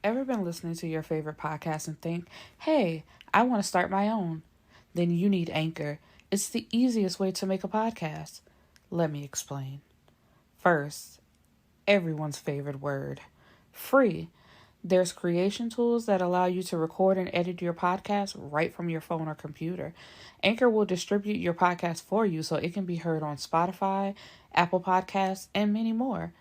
Ever been listening to your favorite podcast and think, hey, I want to start my own? Then you need Anchor. It's the easiest way to make a podcast. Let me explain. First, everyone's favorite word, free. There's creation tools that allow you to record and edit your podcast right from your phone or computer. Anchor will distribute your podcast for you so it can be heard on Spotify, Apple Podcasts, and many more.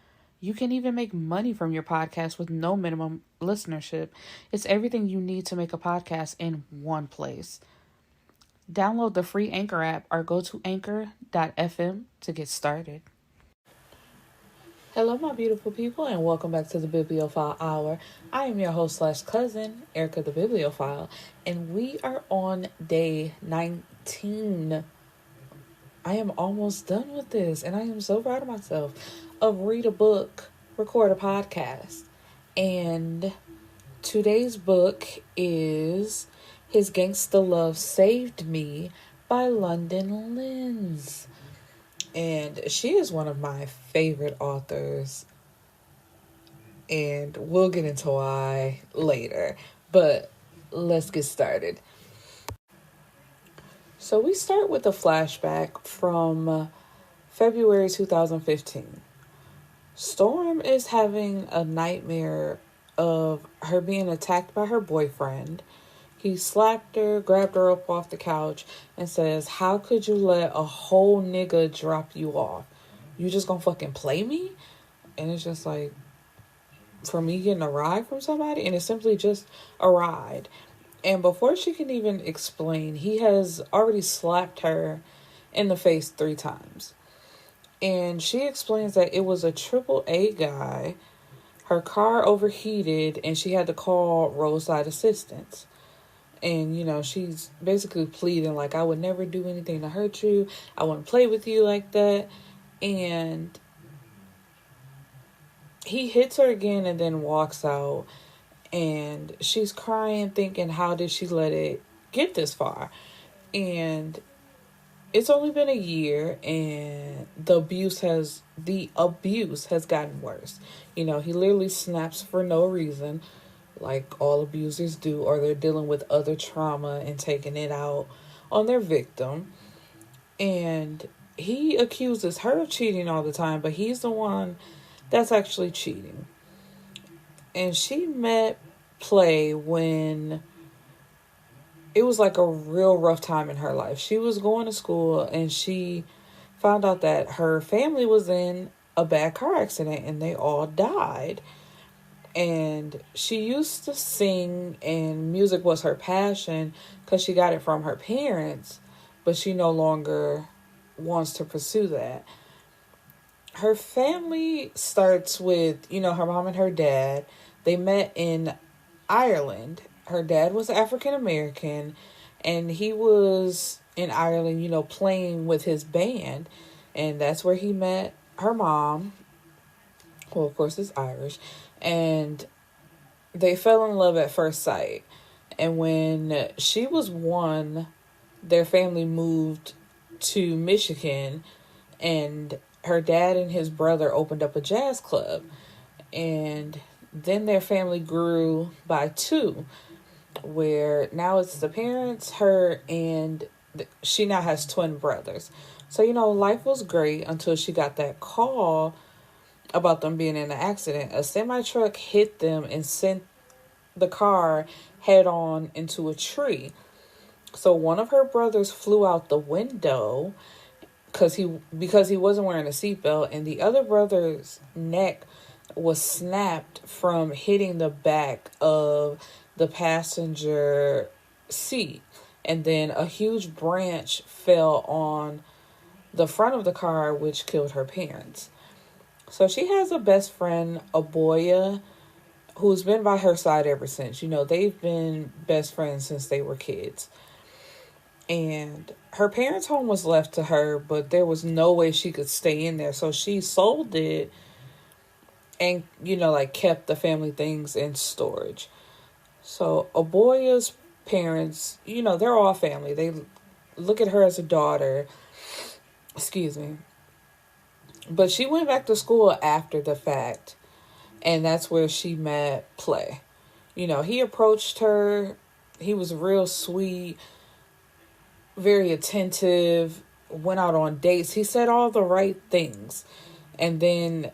You can even make money from your podcast with no minimum listenership. It's everything you need to make a podcast in one place. Download the free Anchor app or go to anchor.fm to get started. Hello, my beautiful people, and welcome back to the Bibliophile Hour. I am your host / cousin, Erica the Bibliophile, and we are on day 19. I am almost done with this, and I am so proud of myself of read a book, record a podcast. And today's book is His Gangsta Love Saved Me by Londyn Lenz. And she is one of my favorite authors. And we'll get into why later. But let's get started. So we start with a flashback from February 2015. Storm is having a nightmare of her being attacked by her boyfriend. He slapped her, grabbed her up off the couch, and says, "How could you let a whole nigga drop you off? You just gonna fucking play me?" And it's just like, for me getting a ride from somebody, and it's simply just a ride. And before she can even explain, he has already slapped her in the face 3 times. And she explains that it was a AAA guy. Her car overheated and she had to call roadside assistance. And, she's basically pleading like, I would never do anything to hurt you. I wouldn't play with you like that. And he hits her again and then walks out. And she's crying, thinking, how did she let it get this far? And it's only been a year, and the abuse has gotten worse. He literally snaps for no reason, like all abusers do, or they're dealing with other trauma and taking it out on their victim. And he accuses her of cheating all the time, but he's the one that's actually cheating. And she met Play when it was like a real rough time in her life. She was going to school and she found out that her family was in a bad car accident and they all died. And she used to sing, and music was her passion because she got it from her parents, but she no longer wants to pursue that. Her family starts with, her mom and her dad. They met in Ireland. Her dad was African American, and he was in Ireland, playing with his band. And that's where he met her mom, who of course is Irish. And they fell in love at first sight. And when she was 1, their family moved to Michigan, and her dad and his brother opened up a jazz club. And then their family grew by 2, where now it's the parents, her, and she now has twin brothers. So, life was great until she got that call about them being in an accident. A semi-truck hit them and sent the car head on into a tree. So one of her brothers flew out the window because he wasn't wearing a seatbelt, and the other brother's neck was snapped from hitting the back of the passenger seat. And then a huge branch fell on the front of the car, which killed her parents. So she has a best friend, Aboya, who's been by her side ever since. They've been best friends since they were kids. And her parents' home was left to her, but there was no way she could stay in there. So she sold it and, kept the family things in storage. So Aboya's parents, they're all family. They look at her as a daughter. Excuse me. But she went back to school after the fact. And that's where she met Play. He approached her. He was real sweet, very attentive, went out on dates. He said all the right things. And then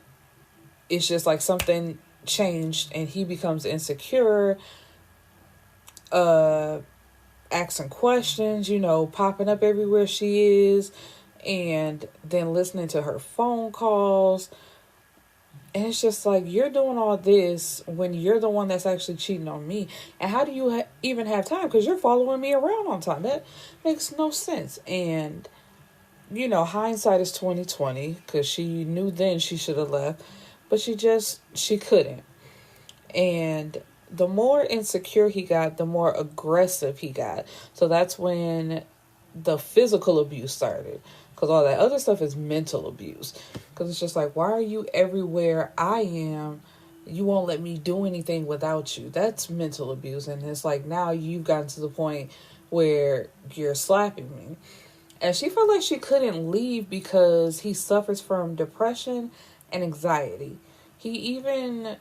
it's just like something changed and he becomes insecure, uh asking questions, popping up everywhere she is, and then listening to her phone calls. And it's just like, you're doing all this when you're the one that's actually cheating on me. And how do you even have time? Because you're following me around on time. That makes no sense. And, hindsight is 2020, because she knew then she should have left. But she couldn't. And the more insecure he got, the more aggressive he got. So that's when the physical abuse started. Because all that other stuff is mental abuse. Because it's just like, why are you everywhere I am? You won't let me do anything without you. That's mental abuse. And it's like, now you've gotten to the point where you're slapping me. And she felt like she couldn't leave because he suffers from depression and anxiety. He even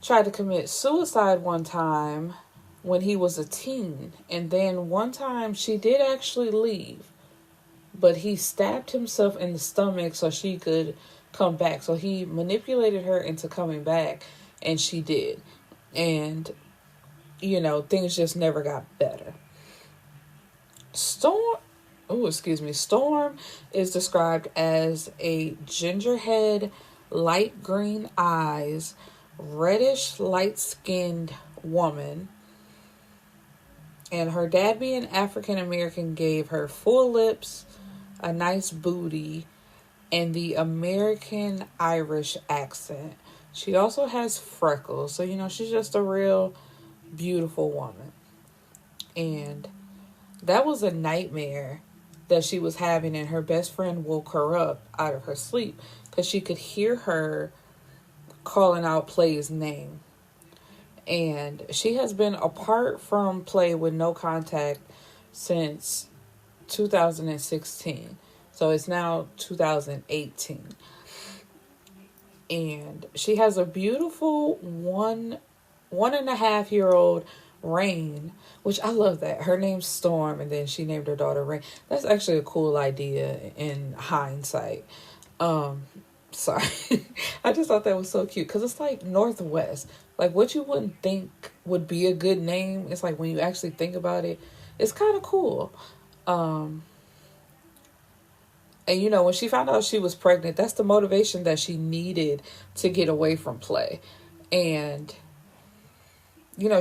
tried to commit suicide one time when he was a teen. And then one time she did actually leave. But he stabbed himself in the stomach so she could come back. So he manipulated her into coming back, and she did. And, things just never got better. Storm is described as a gingerhead, light green eyes, reddish, light-skinned woman. And her dad, being African American, gave her full lips, a nice booty, and the American Irish accent. She also has freckles. So, she's just a real beautiful woman. And that was a nightmare that she was having, and her best friend woke her up out of her sleep because she could hear her calling out Play's name. And she has been apart from Play with no contact since 2016. So it's now 2018. And she has a beautiful 1.5-year-old Rain, which I love that. Her name's Storm, and then she named her daughter Rain. That's actually a cool idea in hindsight. Sorry. I just thought that was so cute because it's like Northwest. Like what you wouldn't think would be a good name. It's like when you actually think about it, it's kind of cool. And when she found out she was pregnant, that's the motivation that she needed to get away from Play. And,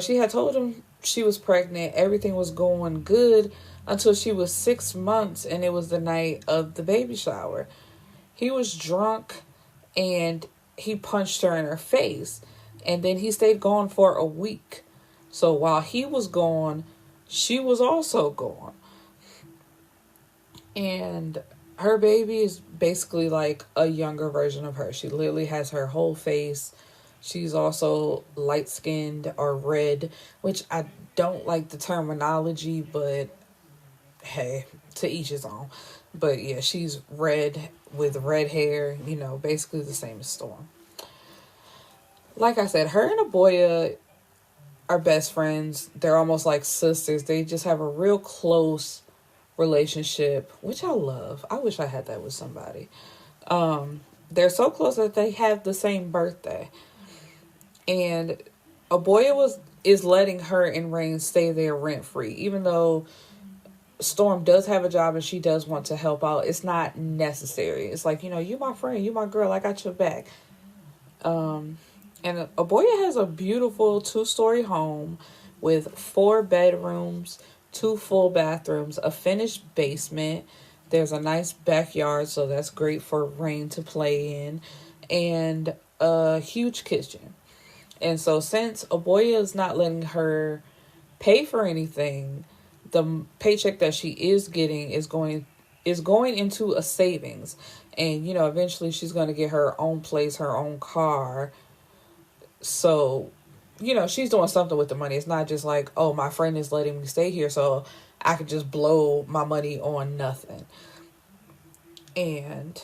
she had told him she was pregnant. Everything was going good until she was 6 months, and it was the night of the baby shower. He was drunk and he punched her in her face. And then he stayed gone for a week. So while he was gone, she was also gone. And her baby is basically like a younger version of her. She literally has her whole face. She's also light-skinned or red, which I don't like the terminology, but hey, to each his own. But yeah, she's red with red hair, basically the same as Storm. Like I said, her and Aboya are best friends. They're almost like sisters. They just have a real close relationship, which I love. I wish I had that with somebody. They're so close that they have the same birthday. And Aboya is letting her and Rain stay there rent-free, even though Storm does have a job and she does want to help out. It's not necessary. It's like, you my friend, you my girl, I got your back. And Aboya has a beautiful 2-story home with 4 bedrooms, 2 full bathrooms, a finished basement. There's a nice backyard, so that's great for Rain to play in, and a huge kitchen. And so since Aboya is not letting her pay for anything, the paycheck that she is getting is going into a savings. And, eventually she's going to get her own place, her own car. So, she's doing something with the money. It's not just like, oh, my friend is letting me stay here, so I could just blow my money on nothing. And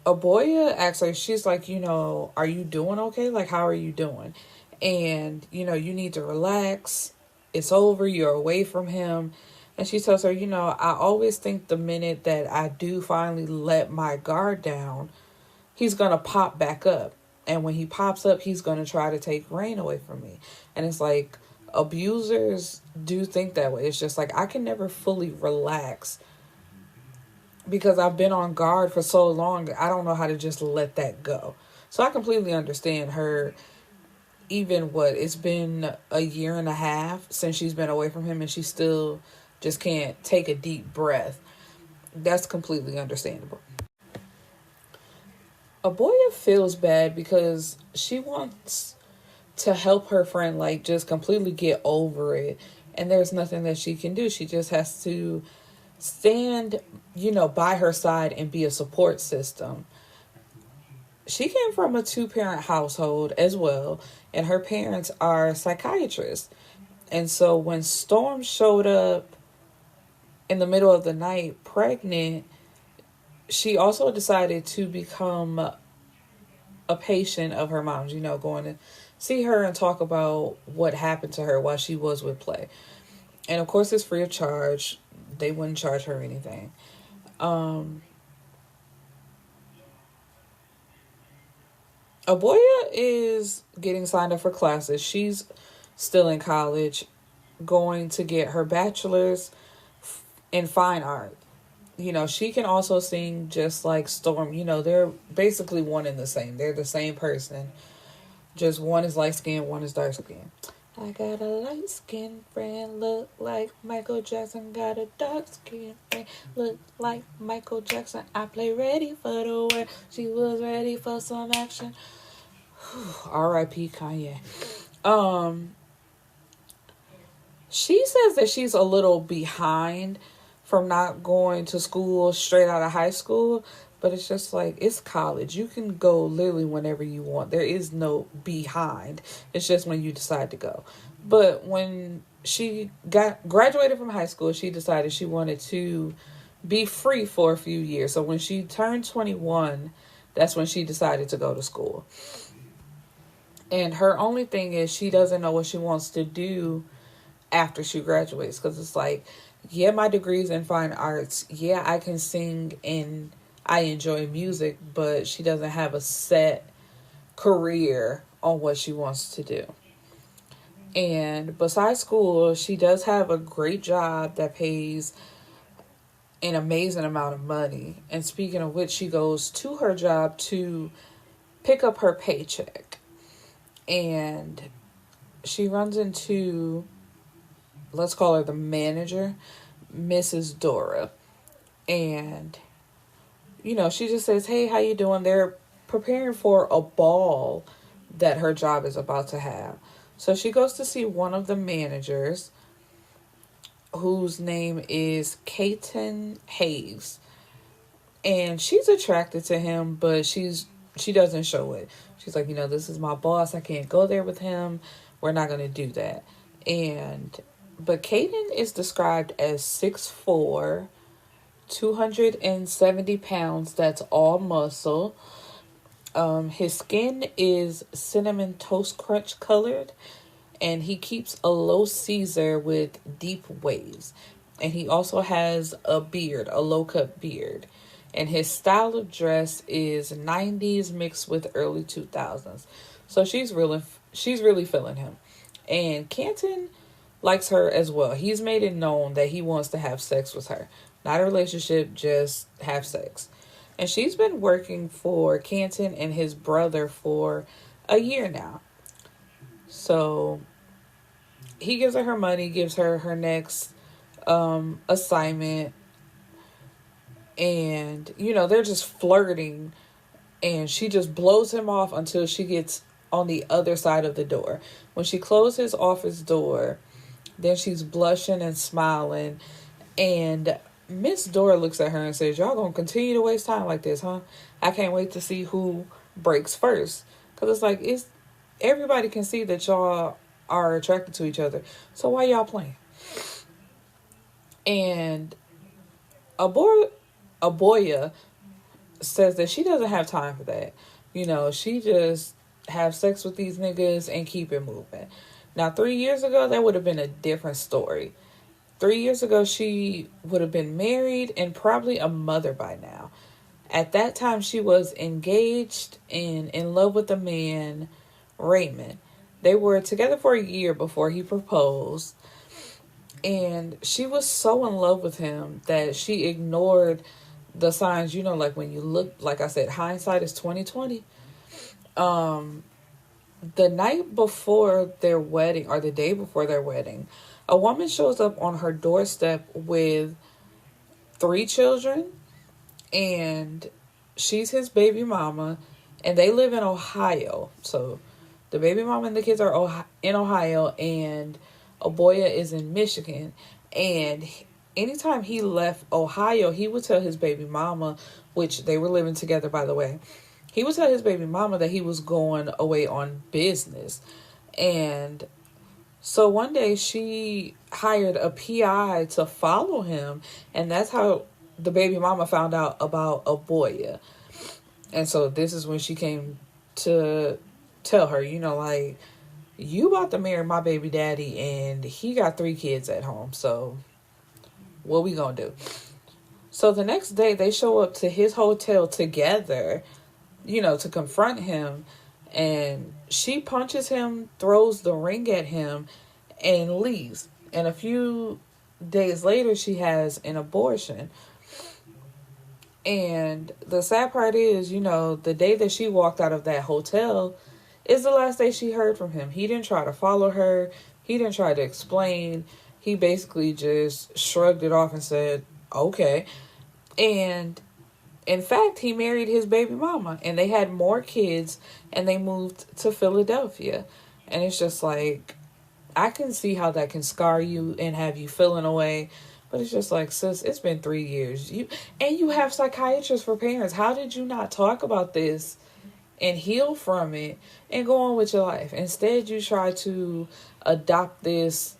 Aboya asks her, she's like, are you doing okay? Like, how are you doing? and, you need to relax. It's over. You're away from him. And she tells her, I always think the minute that I do finally let my guard down, he's going to pop back up. And when he pops up, he's going to try to take Rain away from me. And it's like, abusers do think that way. It's just like, I can never fully relax because I've been on guard for so long. I don't know how to just let that go. So I completely understand her. Even it's been a year and a half since she's been away from him, and she still just can't take a deep breath. That's completely understandable. Aboya feels bad because she wants to help her friend, like, just completely get over it. And there's nothing that she can do. She just has to stand, by her side and be a support system. She came from a 2-parent household as well, and her parents are psychiatrists. And so when Storm showed up in the middle of the night pregnant, she also decided to become a patient of her mom's, going to see her and talk about what happened to her while she was with Play. And of course, it's free of charge. They wouldn't charge her anything. Aboya is getting signed up for classes. She's still in college, going to get her bachelor's in fine art. She can also sing just like Storm. They're basically one and the same. They're the same person. Just one is light skin, one is dark skin. I got a light skinned friend, look like Michael Jackson. Got a dark skinned friend, look like Michael Jackson. I play ready for the war. She was ready for some action. R.I.P. Kanye. She says that she's a little behind from not going to school straight out of high school, but it's just like, it's college. You can go literally whenever you want. There is no behind. It's just when you decide to go. But when she graduated from high school, she decided she wanted to be free for a few years. So when she turned 21, that's when she decided to go to school. And her only thing is she doesn't know what she wants to do after she graduates. Because it's like, yeah, my degree's in fine arts. Yeah, I can sing and I enjoy music. But she doesn't have a set career on what she wants to do. And besides school, she does have a great job that pays an amazing amount of money. And speaking of which, she goes to her job to pick up her paycheck. And she runs into, let's call her the manager, Mrs. Dora. And, she just says, hey, how you doing? They're preparing for a ball that her job is about to have. So she goes to see one of the managers, whose name is Katen Hayes. And she's attracted to him, but she doesn't show it. She's like, this is my boss. I can't go there with him. We're not going to do that. But Kaden is described as 6'4", 270 pounds. That's all muscle. His skin is cinnamon toast crunch colored. And he keeps a low Caesar with deep waves. And he also has a beard, a low-cut beard. And his style of dress is 90s mixed with early 2000s. So she's really feeling him. And Canton likes her as well. He's made it known that he wants to have sex with her. Not a relationship, just have sex. And she's been working for Canton and his brother for a year now. So he gives her money, gives her her next assignment. And, they're just flirting. And she just blows him off until she gets on the other side of the door. When she closes his office door, then she's blushing and smiling. And Miss Dora looks at her and says, y'all gonna continue to waste time like this, huh? I can't wait to see who breaks first. Because it's like, everybody can see that y'all are attracted to each other. So why y'all playing? And Aboya says that she doesn't have time for that. She just have sex with these niggas and keep it moving. Now, 3 years ago, that would have been a different story. 3 years ago, she would have been married and probably a mother by now. At that time, she was engaged and in love with the man, Raymond. They were together for a year before he proposed. And she was so in love with him that she ignored the signs, like when you look, like I said, hindsight is 2020. The night before their wedding, or the day before their wedding, a woman shows up on her doorstep with 3 children, and she's his baby mama, and they live in Ohio. So the baby mama and the kids are in Ohio, and Aboya is in Michigan. And anytime he left Ohio, he would tell his baby mama, which they were living together, by the way, he would tell his baby mama that he was going away on business. And so one day she hired a PI to follow him, and that's how the baby mama found out about Aboya. And so this is when she came to tell her, like, you about to marry my baby daddy, and he got 3 kids at home, so what we gonna do? So the next day they show up to his hotel together, to confront him, and she punches him, throws the ring at him, and leaves. And a few days later, she has an abortion. And the sad part is, the day that she walked out of that hotel is the last day she heard from him. He didn't try to follow her. He didn't try to explain. He basically just shrugged it off and said, okay. And in fact, he married his baby mama, and they had more kids, and they moved to Philadelphia. And it's just like, I can see how that can scar you and have you feeling away. But it's just like, sis, it's been 3 years. You have psychiatrists for parents. How did you not talk about this and heal from it and go on with your life? Instead, you try to adopt this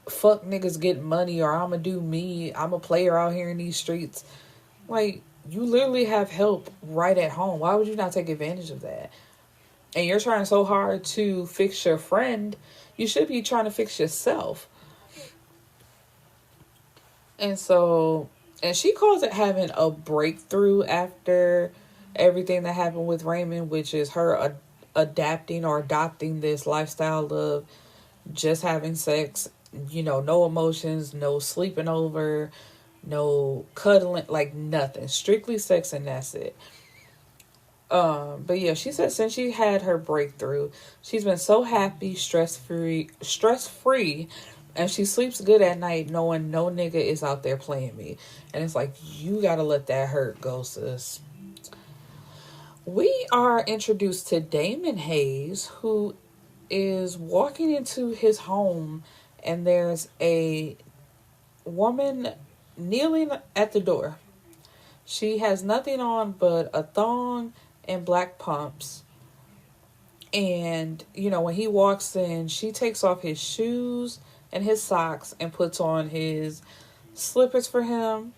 fuck niggas get money, or I'ma do me, I'm a player out here in these streets. Like, you literally have help right at home. Why would you not take advantage of that? And you're trying so hard to fix your friend, you should be trying to fix yourself. And she calls it having a breakthrough after everything that happened with Raymond, which is her adapting or adopting this lifestyle of just having sex, no emotions, no sleeping over, no cuddling, like nothing, strictly sex, and that's it. But yeah, she said since she had her breakthrough, she's been so happy, stress-free, and she sleeps good at night knowing no nigga is out there playing me. And it's like, you gotta let that hurt go, sis. We are introduced to Damon Hayes, who is walking into his home, and there's a woman kneeling at the door. She has nothing on but a thong and black pumps. And, when he walks in, she takes off his shoes and his socks and puts on his slippers for him.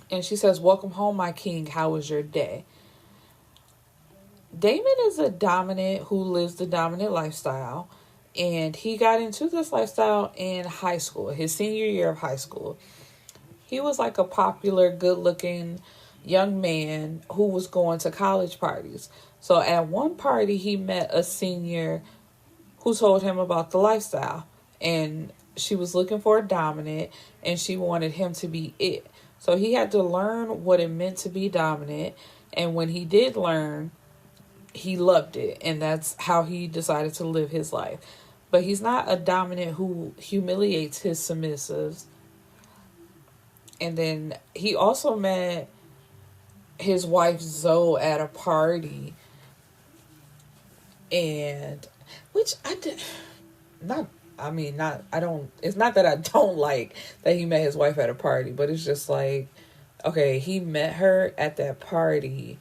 And she says, "Welcome home, my king. How was your day?" Damon is a dominant who lives the dominant lifestyle. And he got into this lifestyle in high school, his senior year of high school. He was like a popular, good-looking young man who was going to college parties. So at one party, he met a senior who told him about the lifestyle. And she was looking for a dominant, and she wanted him to be it. So he had to learn what it meant to be dominant. And when he did learn, he loved it. And that's how he decided to live his life. But he's not a dominant who humiliates his submissives. And then he also met his wife Zoe at a party. And, which I did not, it's not that I don't like that he met his wife at a party, but it's just like, okay, he met her at that party,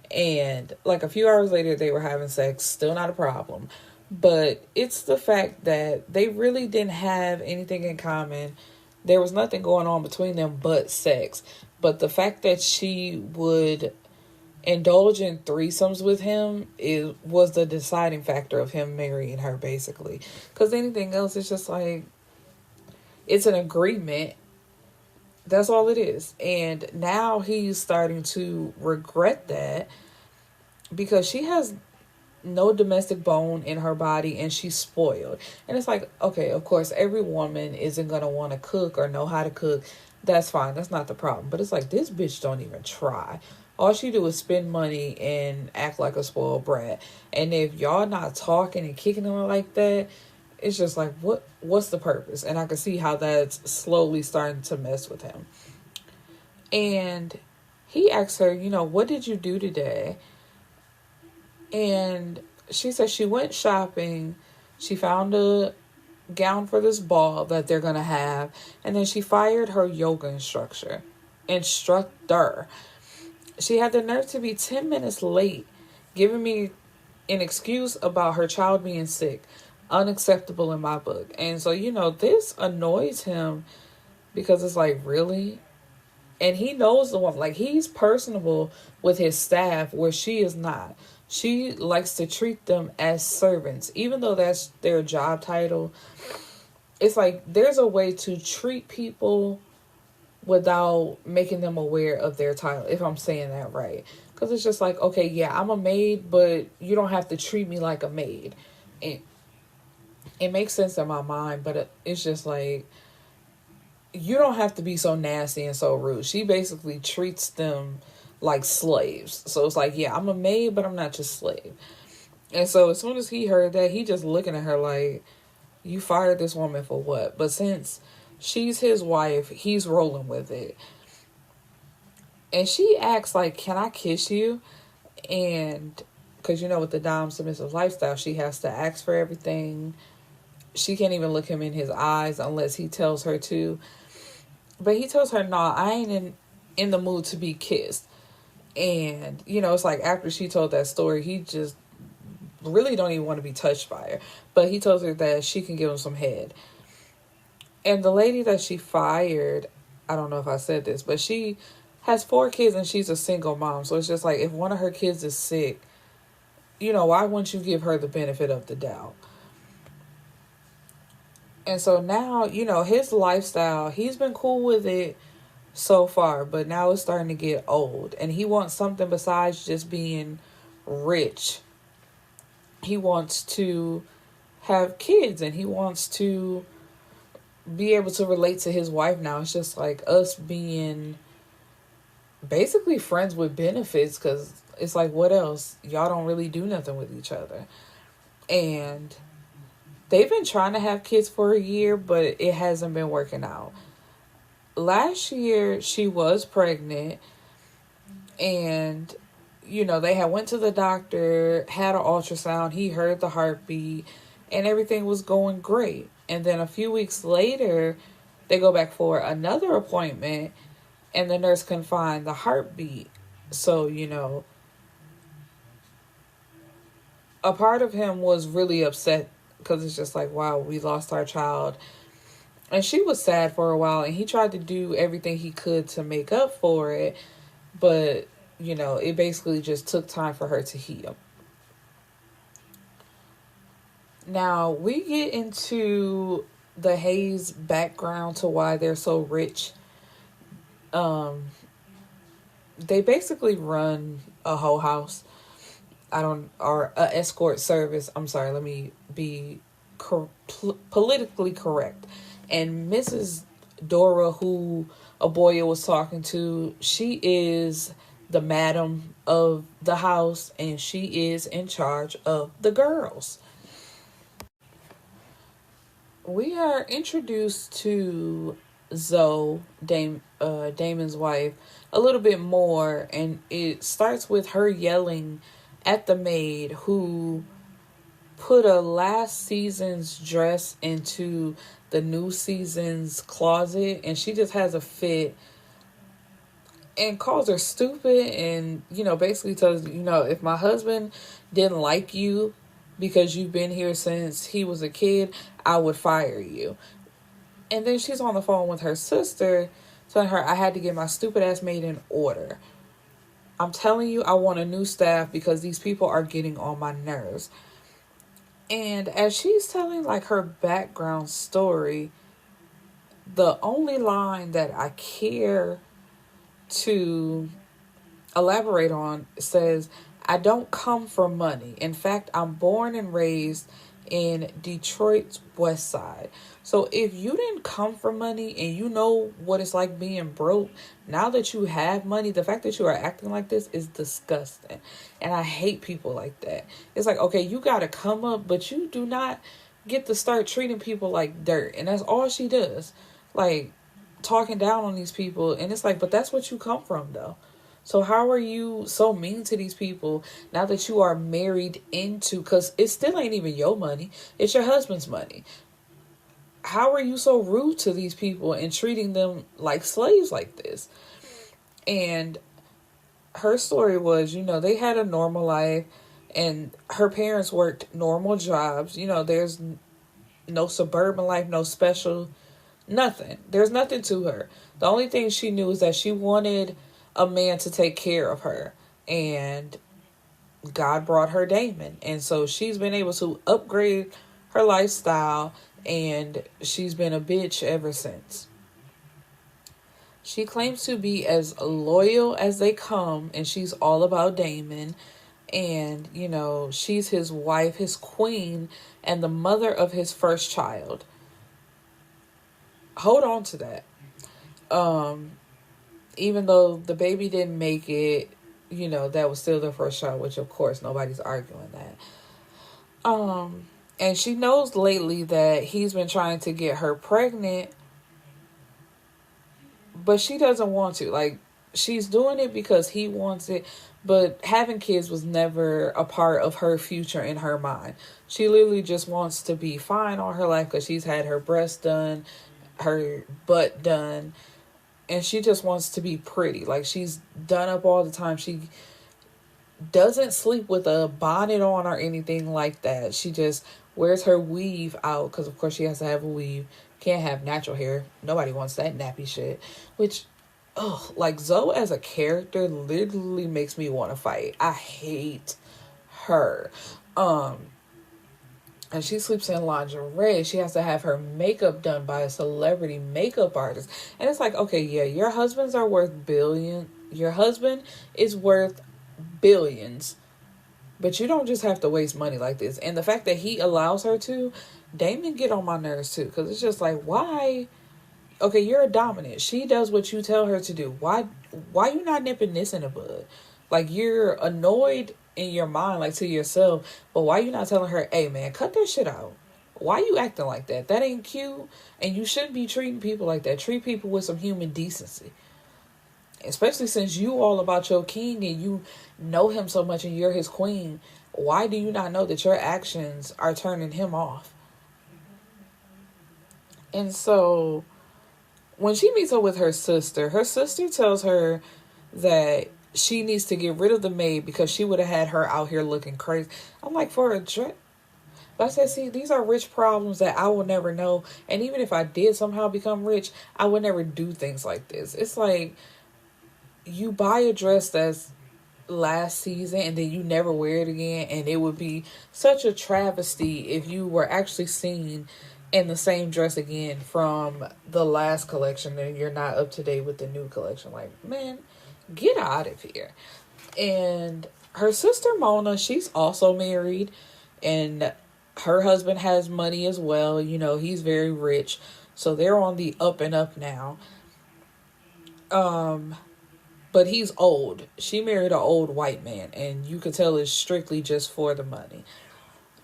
and like a few hours later they were having sex, still not a problem. But it's the fact that they really didn't have anything in common. There was nothing going on between them but sex. But the fact that she would indulging threesomes with him was the deciding factor of him marrying her, basically. Because anything else is just like, it's an agreement. That's all it is. And now he's starting to regret that because she has no domestic bone in her body and she's spoiled. And it's like, okay, of course, every woman isn't going to want to cook or know how to cook. That's fine. That's not the problem. But it's like, this bitch don't even try. All she do is spend money and act like a spoiled brat. And if y'all not talking and kicking her like that, it's just like, what's the purpose? And I can see how that's slowly starting to mess with him. And he asks her, what did you do today? And she said she went shopping. She found a gown for this ball that they're going to have. And then she fired her yoga instructor. She had the nerve to be 10 minutes late, giving me an excuse about her child being sick. Unacceptable in my book. And so, this annoys him because it's like, really? And he knows the woman. Like, he's personable with his staff where she is not. She likes to treat them as servants, even though that's their job title. It's like there's a way to treat people without making them aware of their title, if I'm saying that right. Because it's just like, okay, yeah, I'm a maid, but you don't have to treat me like a maid. It makes sense in my mind, but it's just like, you don't have to be so nasty and so rude. She basically treats them like slaves. So it's like, yeah, I'm a maid, but I'm not your slave. And so as soon as he heard that, he just looking at her like, you fired this woman for what? But since she's his wife, he's rolling with it. And she asks like, can I kiss you? And because with the dom submissive lifestyle, she has to ask for everything. She can't even look him in his eyes unless he tells her to. But he tells her, nah, I ain't in the mood to be kissed. And, it's like after she told that story, he just really don't even want to be touched by her. But he tells her that she can give him some head. And the lady that she fired, I don't know if I said this, but she has 4 kids and she's a single mom. So it's just like, if one of her kids is sick, why wouldn't you give her the benefit of the doubt? And so now, his lifestyle, he's been cool with it so far, but now it's starting to get old. And he wants something besides just being rich. He wants to have kids and he wants to be able to relate to his wife now. It's just like us being basically friends with benefits, because it's like, what else? Y'all don't really do nothing with each other. And they've been trying to have kids for a year, but it hasn't been working out. Last year, she was pregnant, and, they had went to the doctor, had an ultrasound, he heard the heartbeat, and everything was going great. And then a few weeks later, they go back for another appointment, and the nurse can find the heartbeat. So, a part of him was really upset because it's just like, wow, we lost our child. And she was sad for a while, and he tried to do everything he could to make up for it. But, it basically just took time for her to heal. Now, we get into the Hayes background to why they're so rich. They basically run a whole house. Or a escort service. I'm sorry, let me be politically correct. And Mrs. Dora, who Aboya was talking to, she is the madam of the house, and she is in charge of the girls. We are introduced to Zoe, Damon's wife, a little bit more, and it starts with her yelling at the maid who put a last season's dress into the new season's closet, and she just has a fit and calls her stupid, and basically tells if my husband didn't like you because you've been here since he was a kid, I would fire you. And then she's on the phone with her sister telling her, I had to get my stupid ass maid in order. I'm telling you, I want a new staff because these people are getting on my nerves. And as she's telling like her background story, the only line that I care to elaborate on says, I don't come from money. In fact, I'm born and raised in Detroit's West Side. So if you didn't come from money and you know what it's like being broke, now that you have money, the fact that you are acting like this is disgusting. And I hate people like that. It's like, okay, you got to come up, but you do not get to start treating people like dirt. And that's all she does. Like, talking down on these people. And it's like, but that's what you come from, though. So how are you so mean to these people now that you are married into, because it still ain't even your money, it's your husband's money. How are you so rude to these people and treating them like slaves like this? And her story was, they had a normal life and her parents worked normal jobs. There's no suburban life, no special, nothing. There's nothing to her. The only thing she knew is that she wanted a man to take care of her, and God brought her Damon, and so she's been able to upgrade her lifestyle, and she's been a bitch ever since. She claims to be as loyal as they come, and she's all about Damon, and she's his wife, his queen, and the mother of his first child. Hold on to that. Even though the baby didn't make it, that was still their first child, which of course nobody's arguing that. And she knows lately that he's been trying to get her pregnant, but she doesn't want to. Like, she's doing it because he wants it, but having kids was never a part of her future in her mind. She literally just wants to be fine all her life because she's had her breasts done, her butt done, and she just wants to be pretty. Like, she's done up all the time. She doesn't sleep with a bonnet on or anything like that. She just wears her weave out because, of course, she has to have a weave. Can't have natural hair. Nobody wants that nappy shit. Which, like, Zoe as a character literally makes me want to fight. I hate her. And she sleeps in lingerie. She has to have her makeup done by a celebrity makeup artist. And it's like, okay, yeah, your husbands are worth billions. Your husband is worth billions. But you don't just have to waste money like this. And the fact that he allows her to, Damon get on my nerves too. Because it's just like, why? Okay, you're a dominant. She does what you tell her to do. Why you not nipping this in the bud? Like, you're annoyed in your mind, like, to yourself, but why you not telling her, hey man, cut that shit out? Why you acting like that? That ain't cute, and you shouldn't be treating people like that. Treat people with some human decency, especially since you all about your king and you know him so much and you're his queen. Why do you not know that your actions are turning him off? And so when she meets up with her sister tells her that she needs to get rid of the maid because she would have had her out here looking crazy. I'm like, for a drink? But I said, see, these are rich problems that I will never know. And even if I did somehow become rich, I would never do things like this. It's like, you buy a dress that's last season and then you never wear it again. And it would be such a travesty if you were actually seen in the same dress again from the last collection and you're not up to date with the new collection. Like, man, get out of here. And her sister Mona, she's also married, and her husband has money as well. He's very rich, so they're on the up and up now. But he's old. She married an old white man, and you could tell it's strictly just for the money.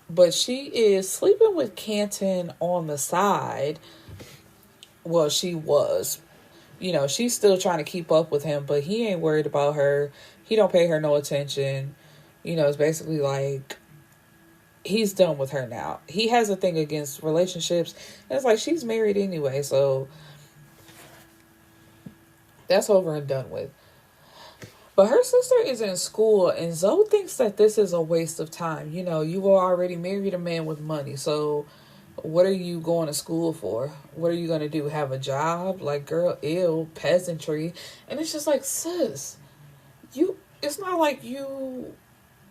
But she is sleeping with Canton on the side. Well, she was. She's still trying to keep up with him, but he ain't worried about her. He don't pay her no attention. It's basically like he's done with her now. He has a thing against relationships. And it's like, she's married anyway, so that's over and done with. But her sister is in school, and Zoe thinks that this is a waste of time. You were already married a man with money, so what are you going to school for? What are you going to do? Have a job? Like, girl, ew, peasantry. And it's just like, sis, It's not like you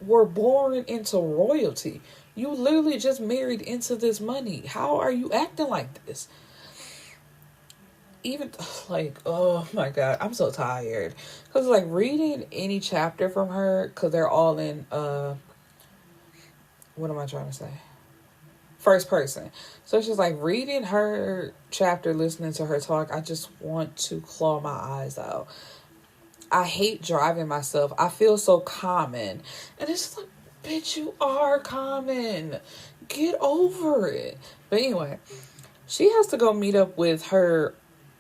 were born into royalty. You literally just married into this money. How are you acting like this? Even like, oh my god, I'm so tired. Because like reading any chapter from her, because they're all in what am I trying to say, first person. So it's just like reading her chapter, listening to her talk, I just want to claw my eyes out. I hate driving myself. I feel so common. And it's like, bitch, you are common. Get over it. But anyway, she has to go meet up with her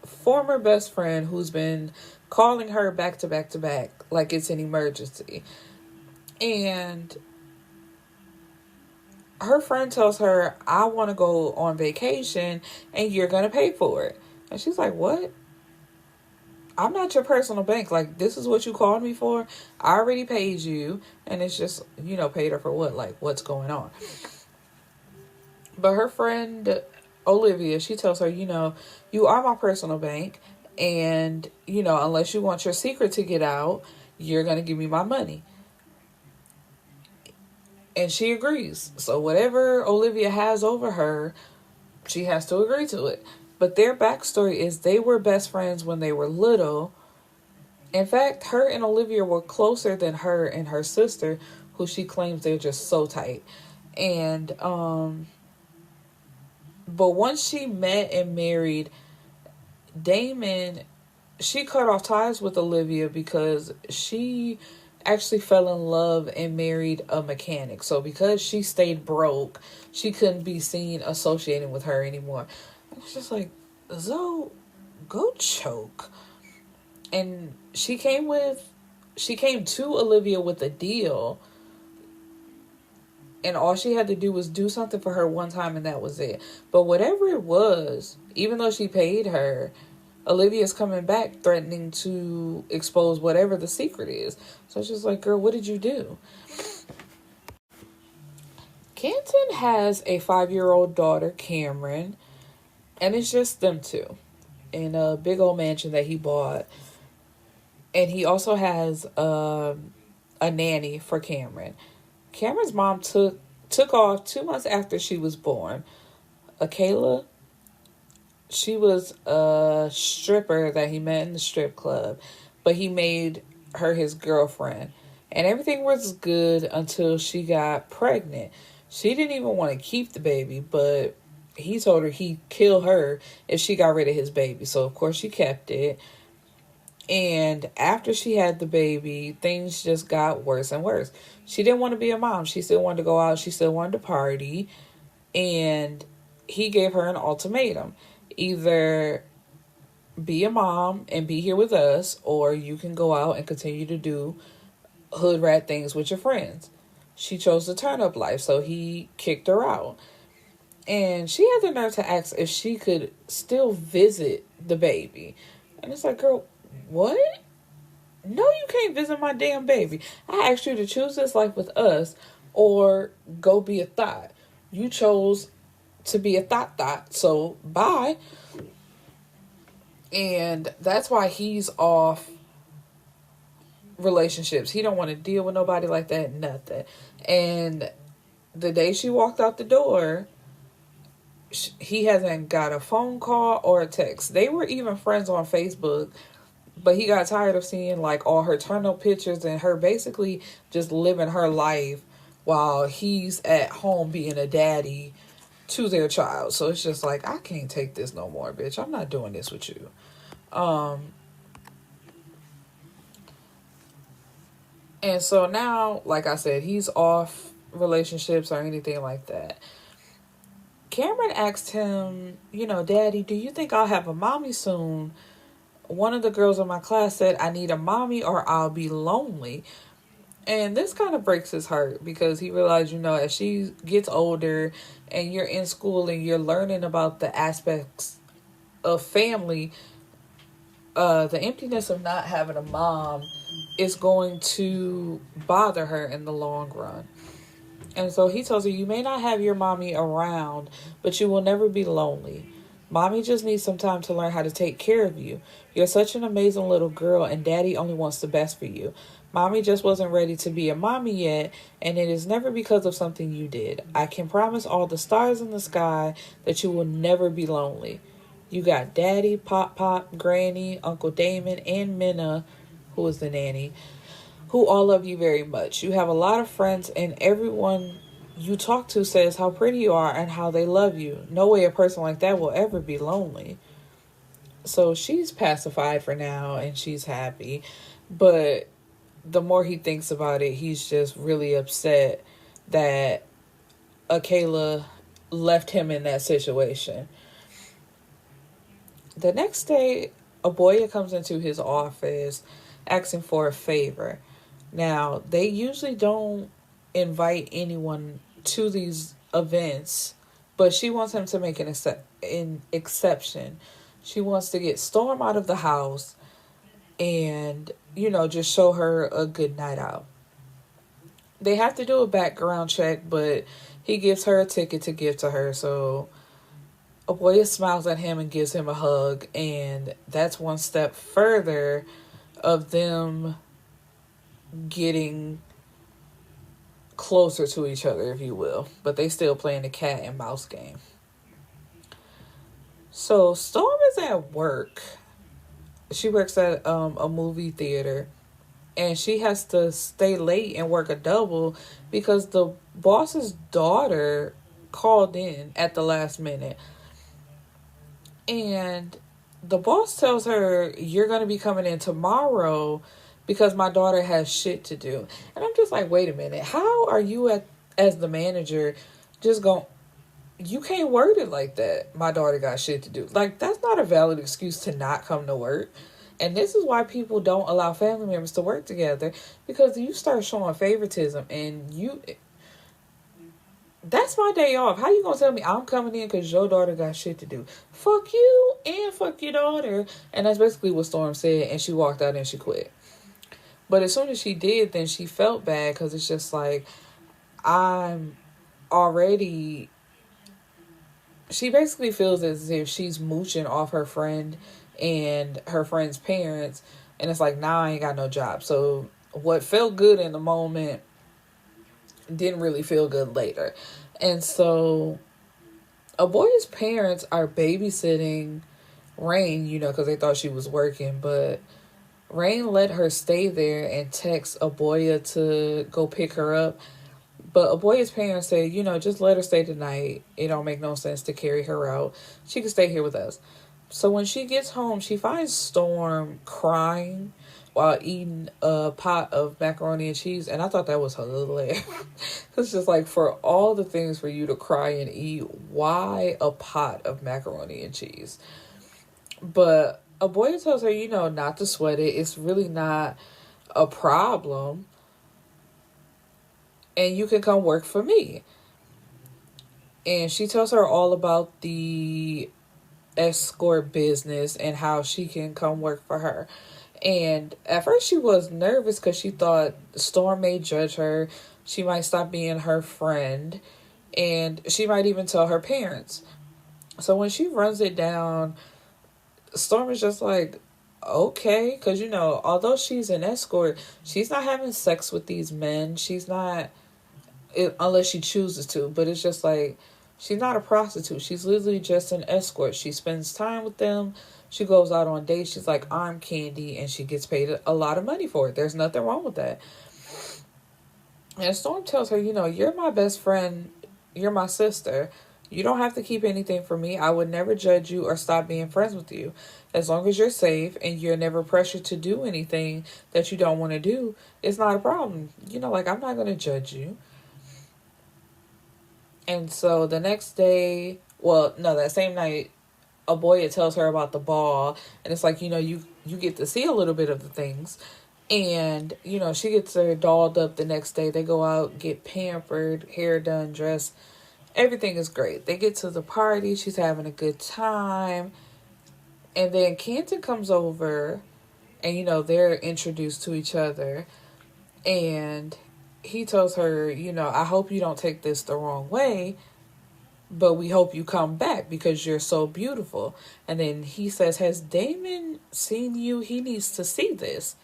former best friend who's been calling her back to back to back like it's an emergency. And her friend tells her, I want to go on vacation and you're going to pay for it. And she's like, what? I'm not your personal bank. Like, this is what you called me for. I already paid you. And it's just, paid her for what? Like, what's going on? But her friend, Olivia, she tells her, you are my personal bank. And, unless you want your secret to get out, you're going to give me my money. And she agrees. So whatever Olivia has over her, she has to agree to it. But their backstory is they were best friends when they were little. In fact, her and Olivia were closer than her and her sister, who she claims they're just so tight. And, but once she met and married Damon, she cut off ties with Olivia because she actually fell in love and married a mechanic. So because she stayed broke, she couldn't be seen associating with her anymore. It's just like, Zoe, go choke. And she came to Olivia with a deal. And all she had to do was do something for her one time and that was it. But whatever it was, even though she paid her, Olivia's coming back threatening to expose whatever the secret is. So it's just like, girl, what did you do? Canton has a 5-year-old daughter, Cameron. And it's just them two in a big old mansion that he bought. And he also has a nanny for Cameron. Cameron's mom took off 2 months after she was born. Akayla, she was a stripper that he met in the strip club. But he made her his girlfriend. And everything was good until she got pregnant. She didn't even want to keep the baby, but he told her he'd kill her if she got rid of his baby. So, of course, she kept it. And after she had the baby, things just got worse and worse. She didn't want to be a mom. She still wanted to go out. She still wanted to party. And he gave her an ultimatum. Either be a mom and be here with us, or you can go out and continue to do hood rat things with your friends. She chose the turn up life, so he kicked her out. And she had the nerve to ask if she could still visit the baby. And it's like, girl, what? No, you can't visit my damn baby. I asked you to choose this life with us or go be a thought. You chose to be a thought, so bye. And that's why he's off relationships. He don't want to deal with nobody like that, nothing. And the day she walked out the door, he hasn't got a phone call or a text. They were even friends on Facebook, but he got tired of seeing like all her turn-up pictures and her basically just living her life while he's at home being a daddy to their child. So it's just like, I can't take this no more, bitch. I'm not doing this with you. And so now, like I said, he's off relationships or anything like that. Cameron asked him, Daddy, do you think I'll have a mommy soon? One of the girls in my class said, I need a mommy or I'll be lonely. And this kind of breaks his heart because he realized, as she gets older and you're in school and you're learning about the aspects of family, the emptiness of not having a mom is going to bother her in the long run. And so he tells her, you may not have your mommy around, but you will never be lonely. Mommy just needs some time to learn how to take care of you. You're such an amazing little girl, and Daddy only wants the best for you. Mommy just wasn't ready to be a mommy yet, and it is never because of something you did. I can promise all the stars in the sky that you will never be lonely. You got Daddy, Pop Pop, Granny, Uncle Damon, and Minna, who is the nanny, who all love you very much. You have a lot of friends, and everyone you talk to says how pretty you are and how they love you. No way a person like that will ever be lonely. So she's pacified for now, and she's happy. But the more he thinks about it, he's just really upset that Akela left him in that situation. The next day, Aboya comes into his office asking for a favor. Now, they usually don't invite anyone to these events, but she wants him to make an exception. She wants to get Storm out of the house and, just show her a good night out. They have to do a background check, but he gives her a ticket to give to her, so Aboya smiles at him and gives him a hug, and that's one step further of them getting closer to each other, if you will. But they still playing the cat and mouse game. So Storm is at work. She works at a movie theater, and she has to stay late and work a double because the boss's daughter called in at the last minute. And the boss tells her, you're going to be coming in tomorrow because my daughter has shit to do. And I'm just like, wait a minute. How are you as the manager just going, you can't word it like that. My daughter got shit to do. Like, that's not a valid excuse to not come to work. And this is why people don't allow family members to work together, because you start showing favoritism and that's my day off. How you gonna tell me I'm coming in because your daughter got shit to do? Fuck you and fuck your daughter. And that's basically what Storm said, and she walked out and she quit. But as soon as she did, then she felt bad because it's just like, I'm already... She basically feels as if she's mooching off her friend and her friend's parents, and it's like, now I ain't got no job. So what felt good in the moment didn't really feel good later. And so Aboya's parents are babysitting Rain, because they thought she was working, but Rain let her stay there and text Aboya to go pick her up. But Aboya's parents say, just let her stay tonight. It don't make no sense to carry her out. She can stay here with us. So when she gets home, she finds Storm crying while eating a pot of macaroni and cheese. And I thought that was hilarious. It's just like, for all the things for you to cry and eat, why a pot of macaroni and cheese? But Aboya tells her, not to sweat it. It's really not a problem. And you can come work for me. And she tells her all about the escort business and how she can come work for her. And at first she was nervous because she thought Storm may judge her. She might stop being her friend. And she might even tell her parents. So when she runs it down, Storm is just like, okay. Because, although she's an escort, she's not having sex with these men. She's not, unless she chooses to. But it's just like, she's not a prostitute. She's literally just an escort. She spends time with them. She goes out on dates. She's like arm candy, and she gets paid a lot of money for it. There's nothing wrong with that. And Storm tells her, you're my best friend. You're my sister. You don't have to keep anything from me. I would never judge you or stop being friends with you. As long as you're safe and you're never pressured to do anything that you don't want to do, it's not a problem. I'm not going to judge you. And so the next day, that same night, Aboya tells her about the ball. And it's like, you get to see a little bit of the things. And, she gets her dolled up the next day. They go out, get pampered, hair done, dressed. Everything is great. They get to the party. She's having a good time. And then Canton comes over. And, they're introduced to each other. And he tells her, I hope you don't take this the wrong way, but we hope you come back because you're so beautiful. And then he says, has Damon seen you? He needs to see this.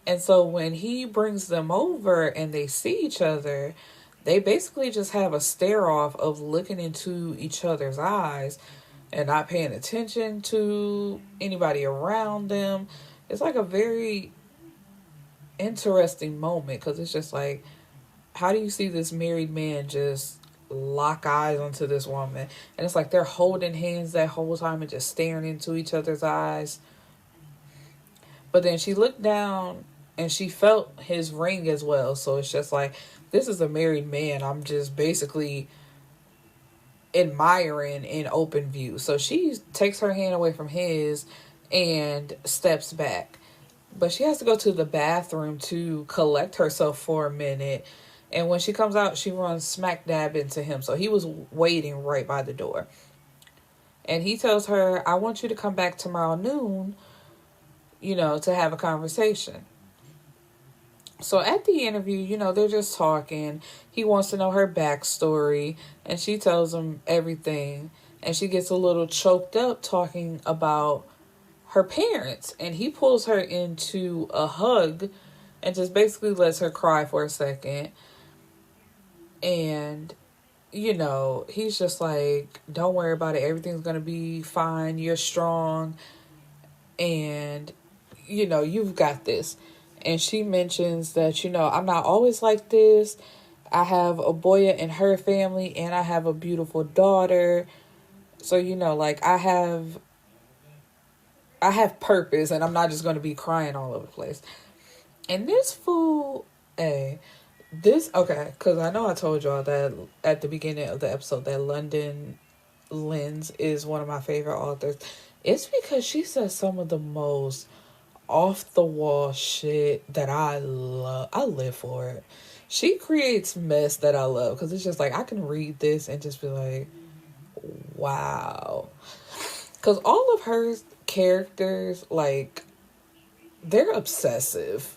And so when he brings them over and they see each other, they basically just have a stare off of looking into each other's eyes and not paying attention to anybody around them. It's like a very interesting moment because it's just like, how do you see this married man just lock eyes onto this woman? And it's like they're holding hands that whole time and just staring into each other's eyes. But then she looked down and she felt his ring as well. So it's just like, this is a married man I'm just basically admiring in open view. So she takes her hand away from his and steps back. But she has to go to the bathroom to collect herself for a minute. And when she comes out, she runs smack dab into him. So he was waiting right by the door. And he tells her, I want you to come back tomorrow noon, to have a conversation. So at the interview, they're just talking. He wants to know her backstory. And she tells him everything. And she gets a little choked up talking about her parents. And he pulls her into a hug and just basically lets her cry for a second. And, he's just like, don't worry about it. Everything's going to be fine. You're strong. And, you've got this. And she mentions that, I'm not always like this. I have a boy in her family and I have a beautiful daughter. So, I have purpose and I'm not just going to be crying all over the place. And this fool, because I know I told y'all that at the beginning of the episode that Londyn Lenz is one of my favorite authors. It's because she says some of the most off the wall shit that I love. I live for it. She creates mess that I love because it's just like I can read this and just be like, wow. Because all of her characters, like, they're obsessive.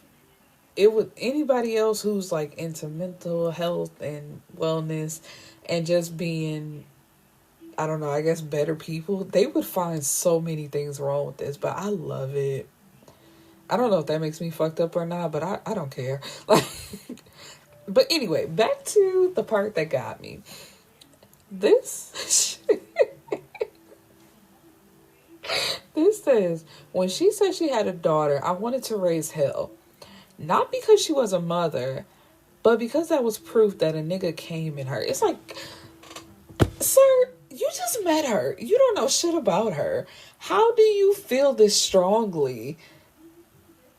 It would anybody else who's like into mental health and wellness and just being, I don't know, I guess better people, they would find so many things wrong with this, but I love it. I don't know if that makes me fucked up or not, but I don't care. Like, but anyway, back to the part that got me. This says, when she said she had a daughter, I wanted to raise hell. Not because she was a mother, but because that was proof that a nigga came in her. It's like, sir, you just met her. You don't know shit about her. How do you feel this strongly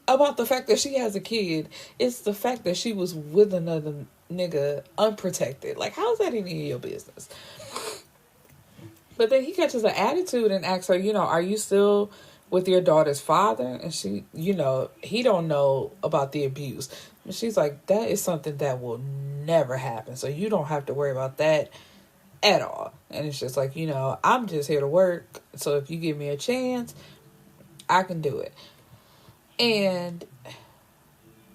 about the fact that she has a kid? It's the fact that she was with another nigga unprotected. Like, how's that any of your business? But then he catches an attitude and asks her, are you still with your daughter's father? And she, he don't know about the abuse. And she's like, that is something that will never happen. So you don't have to worry about that at all. And it's just like, I'm just here to work. So if you give me a chance, I can do it. And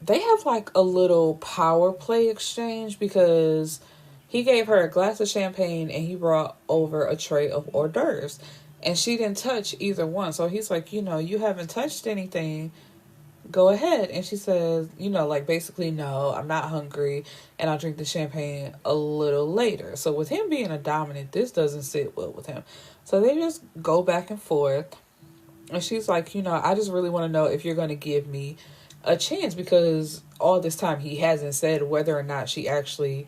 they have like a little power play exchange because he gave her a glass of champagne and he brought over a tray of hors d'oeuvres. And she didn't touch either one. So he's like, you haven't touched anything. Go ahead. And she says, basically, no, I'm not hungry. And I'll drink the champagne a little later. So with him being a dominant, this doesn't sit well with him. So they just go back and forth. And she's like, I just really want to know if you're going to give me a chance. Because all this time he hasn't said whether or not she actually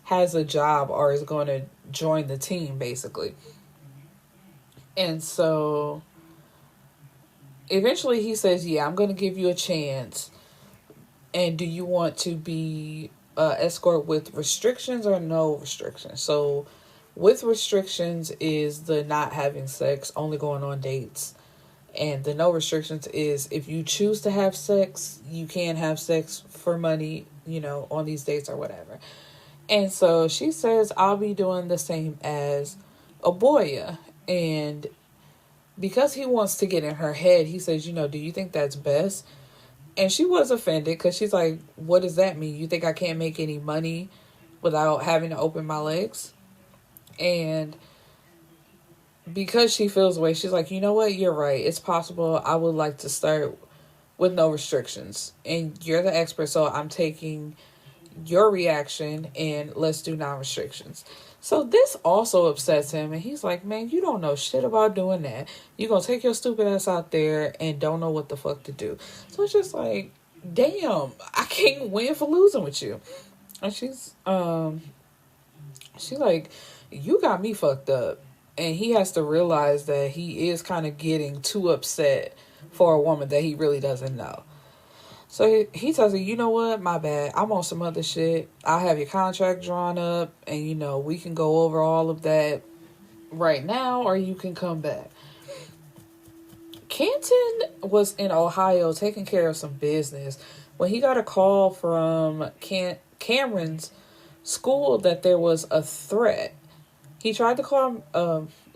has a job or is going to join the team, basically. And so eventually he says, yeah, I'm going to give you a chance. And do you want to be escort with restrictions or no restrictions? So with restrictions is the not having sex, only going on dates. And the no restrictions is if you choose to have sex, you can have sex for money, on these dates or whatever. And so she says, I'll be doing the same as Aboya. And because he wants to get in her head, he says, do you think that's best? And she was offended because she's like, what does that mean? You think I can't make any money without having to open my legs? And because she feels the way, she's like, you know what, you're right. It's possible I would like to start with no restrictions. And you're the expert, so I'm taking your reaction and let's do non-restrictions. So this also upsets him, and he's like, man, you don't know shit about doing that. You're going to take your stupid ass out there and don't know what the fuck to do. So it's just like, damn, I can't win for losing with you. And she's like, you got me fucked up. And he has to realize that he is kind of getting too upset for a woman that he really doesn't know. So he tells her, you know what, my bad. I'm on some other shit. I'll have your contract drawn up and, you know, we can go over all of that right now or you can come back. Canton was in Ohio taking care of some business when he got a call from Cameron's school that there was a threat. He tried to call,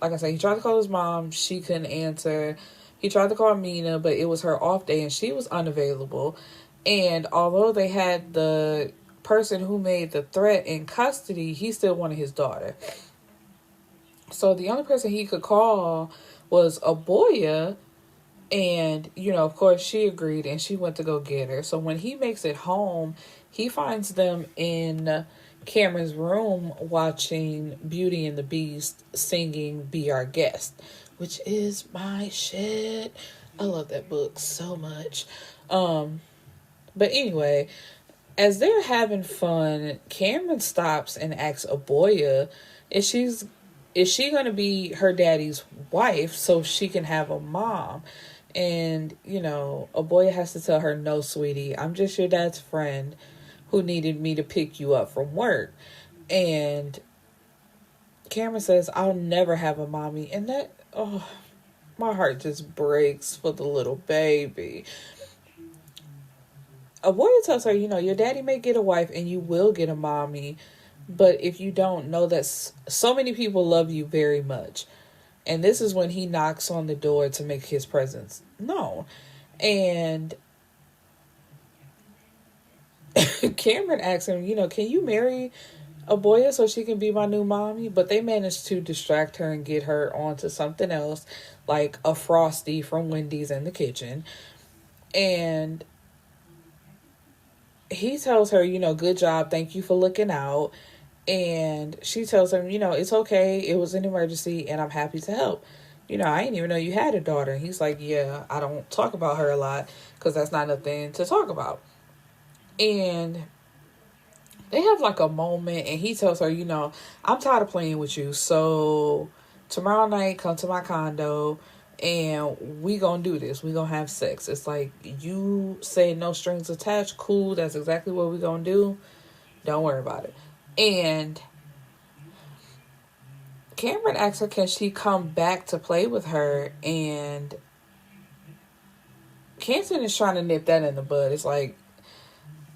like I said, he tried to call his mom. She couldn't answer. He tried to call Mina, but it was her off day and she was unavailable. And although they had the person who made the threat in custody, he still wanted his daughter. So the only person he could call was Aboya. And, you know, of course, she agreed and she went to go get her. So when he makes it home, he finds them in Cameron's room watching Beauty and the Beast singing Be Our Guest, which is my shit. I love that book so much. But anyway, as they're having fun, Cameron stops and asks Aboya if she going to be her daddy's wife so she can have a mom. And, you know, Aboya has to tell her, no, sweetie, I'm just your dad's friend who needed me to pick you up from work. And Cameron says, I'll never have a mommy. And that, oh, my heart just breaks for the little baby. Aboya tells her, you know, your daddy may get a wife and you will get a mommy. But if you don't know that so many people love you very much. And this is when he knocks on the door to make his presence known. And Cameron asks him, you know, can you marry Aboya so she can be my new mommy? But they managed to distract her and get her onto something else, like a Frosty from Wendy's in the kitchen. And he tells her, you know, good job, thank you for looking out. And she tells him, you know, it's okay, it was an emergency and I'm happy to help. You know, I didn't even know you had a daughter. And he's like, yeah, I don't talk about her a lot because that's not nothing to talk about. And they have like a moment and he tells her, you know, I'm tired of playing with you. So tomorrow night, come to my condo and we gonna do this. We gonna have sex. It's like, you say no strings attached. Cool. That's exactly what we gonna do. Don't worry about it. And Cameron asks her, can she come back to play with her? And Canton is trying to nip that in the bud. It's like,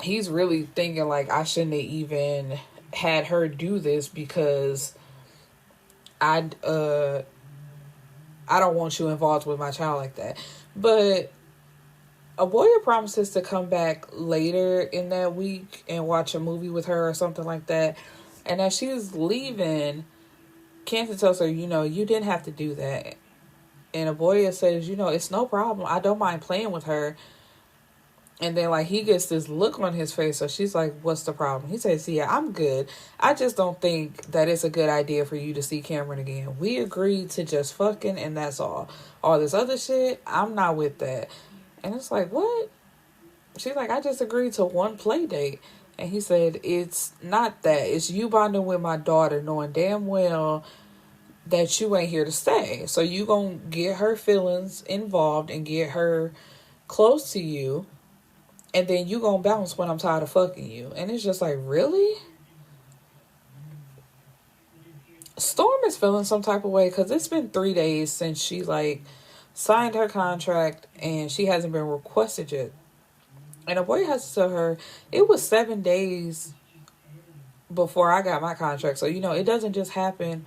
he's really thinking like, I shouldn't have even had her do this because I don't want you involved with my child like that. But Aboya promises to come back later in that week and watch a movie with her or something like that. And as she's leaving, Canton tells her, you know, you didn't have to do that. And Aboya says, you know, it's no problem. I don't mind playing with her. And then, like, he gets this look on his face. So she's like, what's the problem? He says, yeah, I'm good. I just don't think that it's a good idea for you to see Cameron again. We agreed to just fucking and that's all. All this other shit, I'm not with that. And it's like, what? She's like, I just agreed to one play date. And he said, it's not that. It's you bonding with my daughter knowing damn well that you ain't here to stay. So you gonna get her feelings involved and get her close to you. And then you gonna bounce when I'm tired of fucking you. And it's just like, really? Storm is feeling some type of way because it's been 3 days since she, like, signed her contract and she hasn't been requested yet. And a boy has to tell her, it was 7 days before I got my contract. So, you know, it doesn't just happen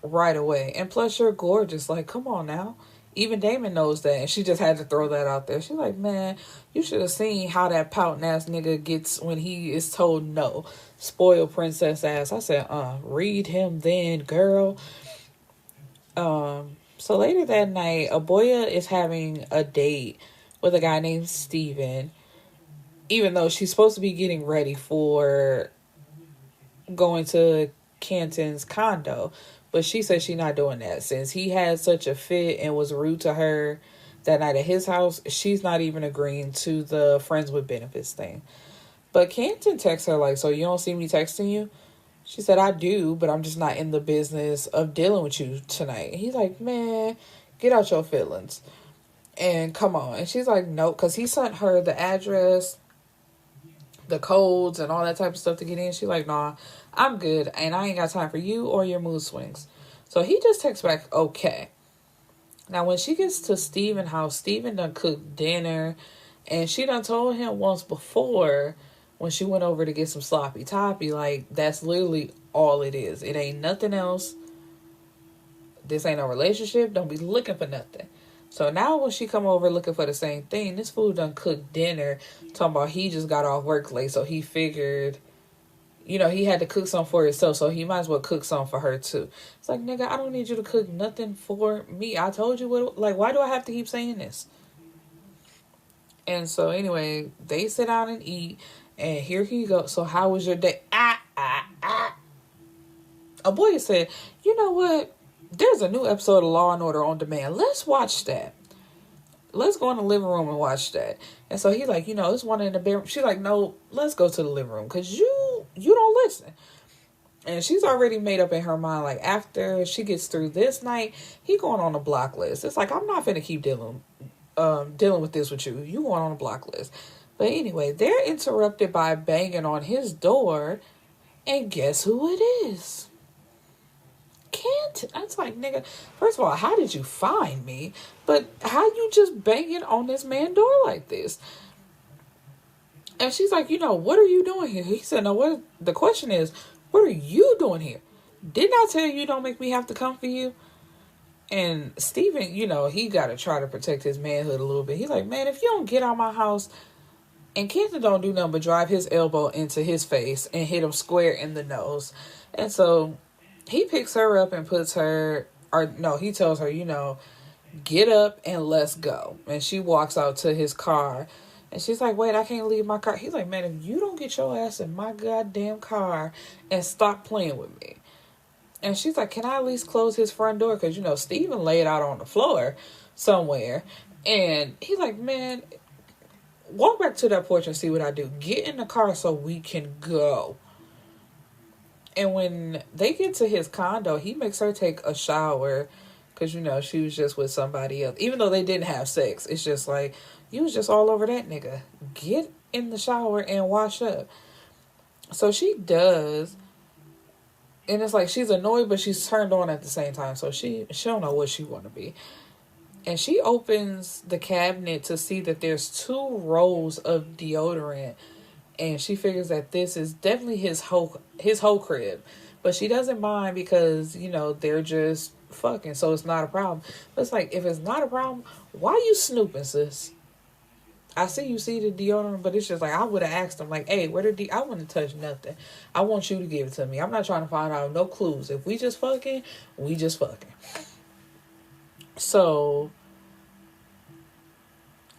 right away. And plus, you're gorgeous. Like, come on now. Even Damon knows that, and she just had to throw that out there. She's like, man, you should have seen how that pouting ass nigga gets when he is told no. Spoiled princess ass. I said, read him then, girl. So later that night, Aboya is having a date with a guy named Steven, even though she's supposed to be getting ready for going to Canton's condo. But she said she's not doing that. Since he had such a fit and was rude to her that night at his house, she's not even agreeing to the friends with benefits thing. But Canton texts her like, so you don't see me texting you? She said, I do, but I'm just not in the business of dealing with you tonight. And he's like, man, get out your feelings. And come on. And she's like, nope, because he sent her the address, the codes, and all that type of stuff to get in. She's like, nah, I'm good, and I ain't got time for you or your mood swings. So he just texts back, okay. Now, when she gets to Steven's house, Steven done cooked dinner, and she done told him once before when she went over to get some sloppy toppy, like, that's literally all it is. It ain't nothing else. This ain't a relationship. Don't be looking for nothing. So now when she come over looking for the same thing, this fool done cooked dinner, talking about he just got off work late, so he figured, you know, he had to cook something for himself, so he might as well cook something for her too. It's like, nigga, I don't need you to cook nothing for me. I told you what, like, why do I have to keep saying this? And so anyway, they sit down and eat, and here he goes. So how was your day? A boy said, you know what? There's a new episode of Law and Order on demand. Let's watch that. Let's go in the living room and watch that. And so he's like, you know, it's one in the bedroom. She's like, no, let's go to the living room because you don't listen. And she's already made up in her mind, like, after she gets through this night, he going on a block list. It's like, I'm not finna keep dealing with this with you. You going on a block list. But anyway, they're interrupted by banging on his door. And guess who it is? Can't. That's like, nigga, first of all, how did you find me? But how you just banging on this man's door like this? And she's like, you know, what are you doing here? He said, no, what? The question is, what are you doing here? Didn't I tell you don't make me have to come for you? And Steven, you know, he got to try to protect his manhood a little bit. He's like, man, if you don't get out my house, and Kenton don't do nothing but drive his elbow into his face and hit him square in the nose. And so he picks her up and puts her, or no, he tells her, you know, get up and let's go. And she walks out to his car. And she's like, wait, I can't leave my car. He's like, man, if you don't get your ass in my goddamn car and stop playing with me. And she's like, can I at least close his front door? Because, you know, Steven laid out on the floor somewhere. And he's like, man, walk back to that porch and see what I do. Get in the car so we can go. And when they get to his condo, he makes her take a shower because, you know, she was just with somebody else. Even though they didn't have sex, it's just like, you was just all over that nigga. Get in the shower and wash up. So she does. And it's like she's annoyed, but she's turned on at the same time. So she don't know what she want to be. And she opens the cabinet to see that there's 2 rolls of deodorant. And she figures that this is definitely his whole crib. But she doesn't mind because, you know, they're just fucking. So it's not a problem. But it's like, if it's not a problem, why you snooping, sis? I see you see the deodorant, but it's just like, I would have asked him, like, hey, where the I wouldn't touch nothing. I want you to give it to me. I'm not trying to find out no clues. If we just fucking, we just fucking. So,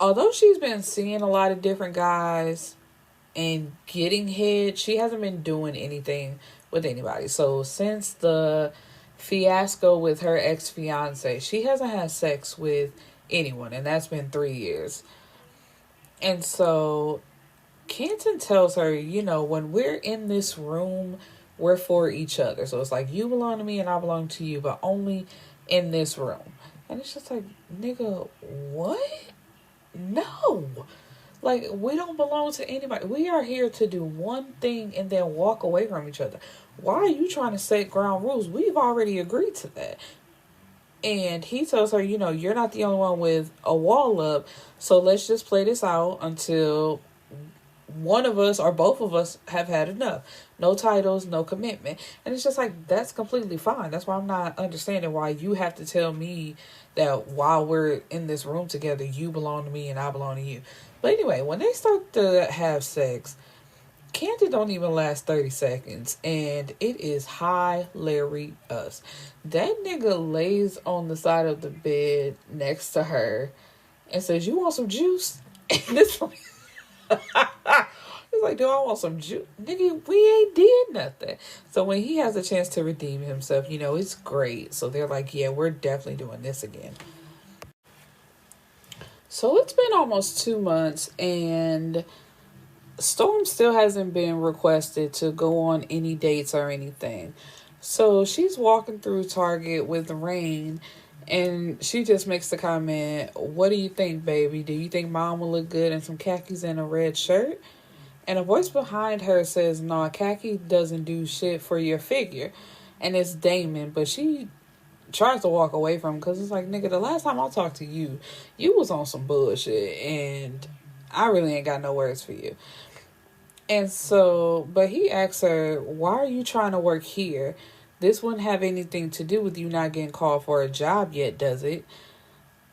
although she's been seeing a lot of different guys and getting hit, she hasn't been doing anything with anybody. So, since the fiasco with her ex-fiance, she hasn't had sex with anyone, and that's been 3 years. And so Canton tells her, you know, when we're in this room, we're for each other. So it's like, you belong to me and I belong to you, but only in this room. And it's just like, nigga, what? No. Like, we don't belong to anybody. We are here to do one thing and then walk away from each other. Why are you trying to set ground rules? We've already agreed to that. And he tells her, you know, you're not the only one with a wall up. So let's just play this out until one of us or both of us have had enough. No titles, no commitment. And it's just like, that's completely fine. That's why I'm not understanding why you have to tell me that while we're in this room together, you belong to me and I belong to you. But anyway, when they start to have sex, Candy don't even last 30 seconds, and it is hilarious. That nigga lays on the side of the bed next to her and says, "You want some juice?" And this he's like, "Do I want some juice?" Nigga, we ain't did nothing. So when he has a chance to redeem himself, it's great. So they're like, yeah, we're definitely doing this again. So it's been almost 2 months, and Storm still hasn't been requested to go on any dates or anything. So she's walking through Target with Rain, and she just makes the comment, "What do you think, baby? Do you think mom will look good in some khakis and a red shirt?" And a voice behind her says, "No, khaki doesn't do shit for your figure." And it's Damon, but she tries to walk away from him because it's like, nigga, the last time I talked to you, you was on some bullshit, and I really ain't got no words for you. And so, but he asks her, "Why are you trying to work here? This wouldn't have anything to do with you not getting called for a job yet, does it?"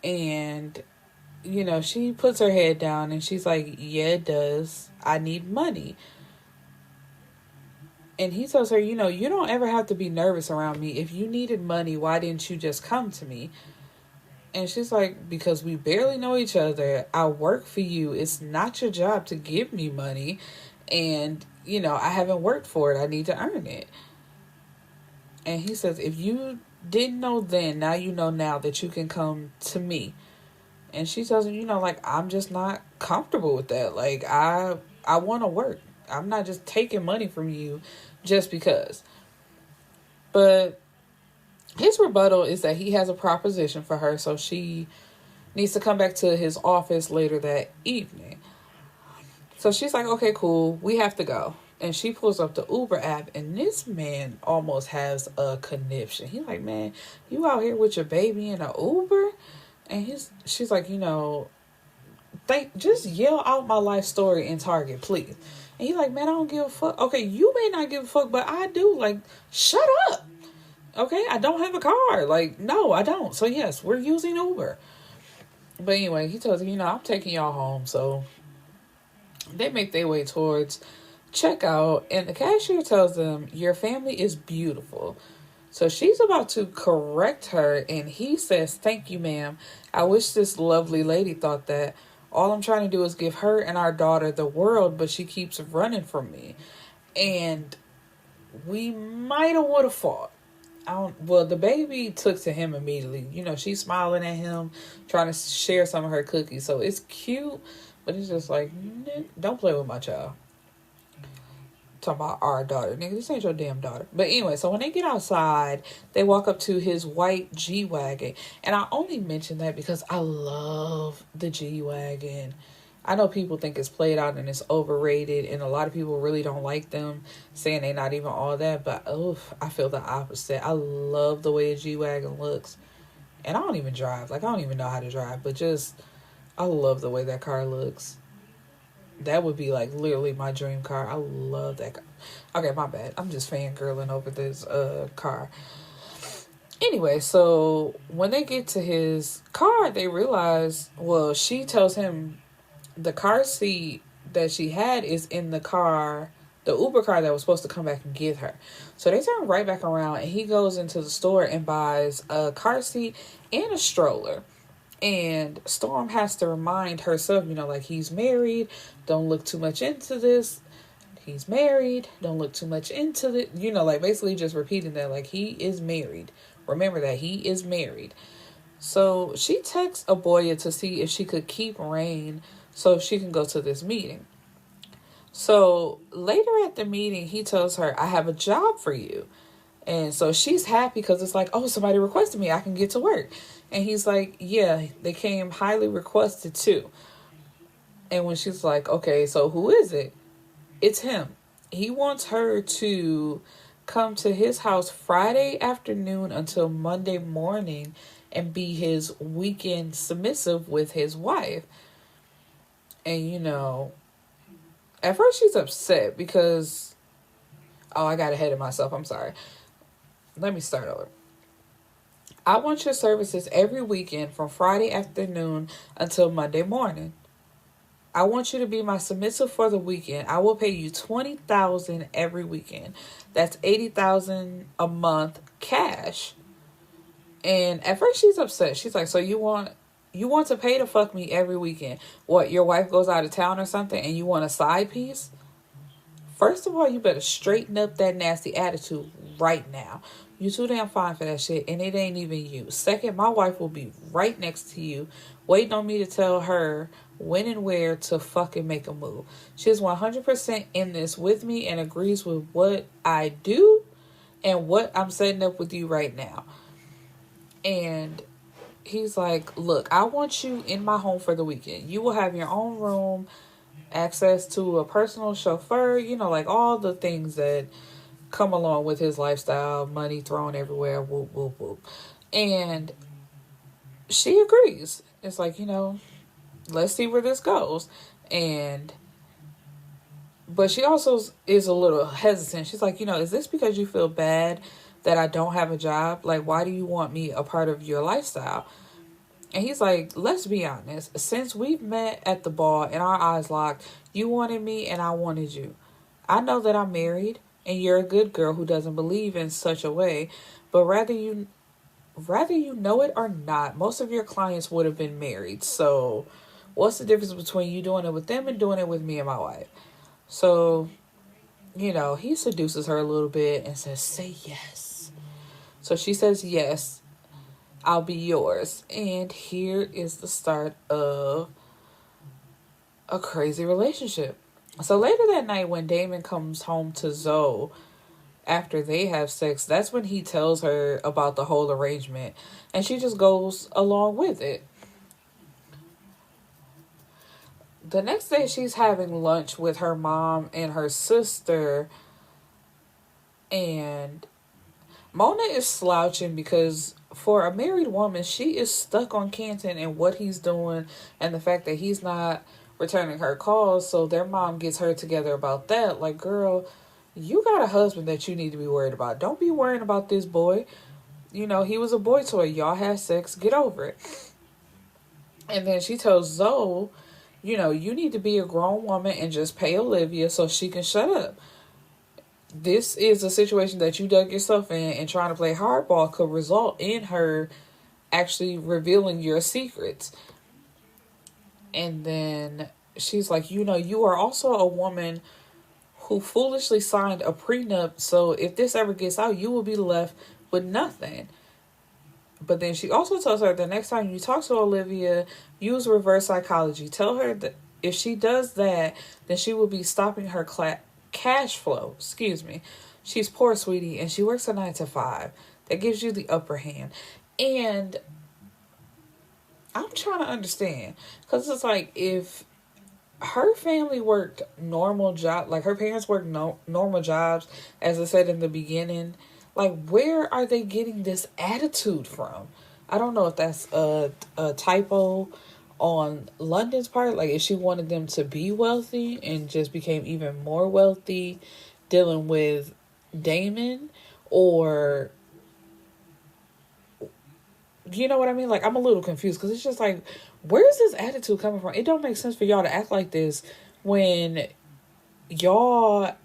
And, she puts her head down and she's like, "Yeah, it does. I need money." And he tells her, "You don't ever have to be nervous around me. If you needed money, why didn't you just come to me?" And she's like, "Because we barely know each other. I work for you. It's not your job to give me money. And, I haven't worked for it. I need to earn it." And he says, "If you didn't know then, now you know now that you can come to me." And she tells him, "I'm just not comfortable with that. Like, I want to work. I'm not just taking money from you just because." But his rebuttal is that he has a proposition for her, so she needs to come back to his office later that evening. So she's like, "Okay, cool. We have to go." And she pulls up the Uber app, and this man almost has a conniption. He's like, "Man, you out here with your baby in an Uber?" And she's like, just yell out my life story in Target, please." And he's like, "Man, I don't give a fuck." "Okay, you may not give a fuck, but I do. Like, shut up. Okay, I don't have a car. Like, no, I don't. So yes, we're using Uber." But anyway, he tells her, "I'm taking y'all home." So they make their way towards checkout, and the cashier tells them, "Your family is beautiful." So she's about to correct her, and he says, "Thank you, ma'am. I wish this lovely lady thought that. All I'm trying to do is give her and our daughter the world, but she keeps running from me." And we might have would have fought. Well, the baby took to him immediately. She's smiling at him, trying to share some of her cookies. So it's cute, but it's just like, don't play with my child. Talking about our daughter. Nigga, this ain't your damn daughter. But anyway, so when they get outside, they walk up to his white G-Wagon. And I only mention that because I love the G-Wagon. I know people think it's played out and it's overrated, and a lot of people really don't like them, saying they're not even all that. But I feel the opposite. I love the way a G-Wagon looks. And I don't even drive. Like, I don't even know how to drive. But I love the way that car looks. That would be like literally my dream car. I love that car. Okay, my bad. I'm just fangirling over this car. Anyway, so when they get to his car, they realize, well, she tells him the car seat that she had is in the car, the Uber car that was supposed to come back and get her. So they turn right back around, and he goes into the store and buys a car seat and a stroller. And Storm has to remind herself, like, he's married. Don't look too much into this. He's married. Don't look too much into it. Like, basically just repeating that, like, he is married. Remember that he is married. So she texts Aboya to see if she could keep Rain so she can go to this meeting. So later at the meeting, he tells her, "I have a job for you." And so she's happy because it's like, oh, somebody requested me. I can get to work. And he's like, "Yeah, they came highly requested too." And when she's like, "Okay, so who is it?" It's him. He wants her to come to his house Friday afternoon until Monday morning and be his weekend submissive with his wife. And, At first she's upset because, oh, I got ahead of myself. I'm sorry. Let me start over. I want your services every weekend from Friday afternoon until Monday morning. I want you to be my submissive for the weekend. I will pay you $20,000 every weekend. That's $80,000 a month cash. And at first she's upset. She's like, so you want to pay to fuck me every weekend? What, your wife goes out of town or something and you want a side piece? First of all, you better straighten up that nasty attitude right now. You too damn fine for that shit, and it ain't even you. Second, my wife will be right next to you, waiting on me to tell her when and where to fucking make a move. She's 100% in this with me and agrees with what I do and what I'm setting up with you right now. And he's like, look, I want you in my home for the weekend. You will have your own room, access to a personal chauffeur, like all the things that come along with his lifestyle, money thrown everywhere, whoop, whoop, whoop. And she agrees. It's like, let's see where this goes. But she also is a little hesitant. She's like, is this because you feel bad that I don't have a job? Like, why do you want me a part of your lifestyle? And he's like, let's be honest. Since we've met at the bar and our eyes locked, you wanted me and I wanted you. I know that I'm married and you're a good girl who doesn't believe in such a way, but rather you know it or not, most of your clients would have been married. So what's the difference between you doing it with them and doing it with me and my wife? So, he seduces her a little bit and says, say yes. So she says yes. I'll be yours. And here is the start of a crazy relationship. So later that night when Damon comes home to Zoe after they have sex, that's when he tells her about the whole arrangement. And she just goes along with it. The next day she's having lunch with her mom and her sister. And Mona is slouching because for a married woman, she is stuck on Canton and what he's doing and the fact that he's not returning her calls. So their mom gets her together about that. Like, girl, you got a husband that you need to be worried about. Don't be worrying about this boy. He was a boy toy. Y'all had sex. Get over it. And then she tells Zoe, you need to be a grown woman and just pay Olivia so she can shut up. This is a situation that you dug yourself in, and trying to play hardball could result in her actually revealing your secrets. And then she's like, you are also a woman who foolishly signed a prenup. So if this ever gets out, you will be left with nothing. But then she also tells her the next time you talk to Olivia, use reverse psychology. Tell her that if she does that, then she will be stopping her cash flow. She's poor, sweetie, and she works a 9 to 5. That gives you the upper hand. And I'm trying to understand, because it's like, if her family worked normal job, like her parents worked normal jobs, as I said in the beginning, like, where are they getting this attitude from? I don't know if that's a typo on London's part. Like, if she wanted them to be wealthy and just became even more wealthy dealing with Damon, or, you know what I mean? Like, I'm a little confused because it's just like, where's this attitude coming from? It don't make sense for y'all to act like this when y'all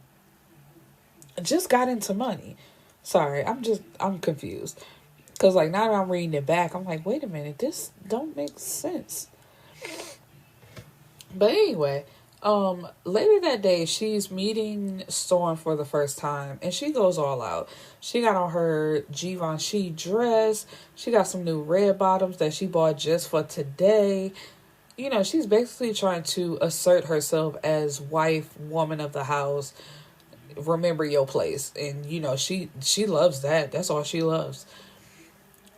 just got into money. Sorry, I'm confused. Because, like, now that I'm reading it back, I'm like, wait a minute, this don't make sense. But anyway, later that day, she's meeting Storm for the first time, and she goes all out. She got on her Givenchy dress. She got some new red bottoms that she bought just for today. She's basically trying to assert herself as wife, woman of the house. Remember your place. And, she loves that. That's all she loves.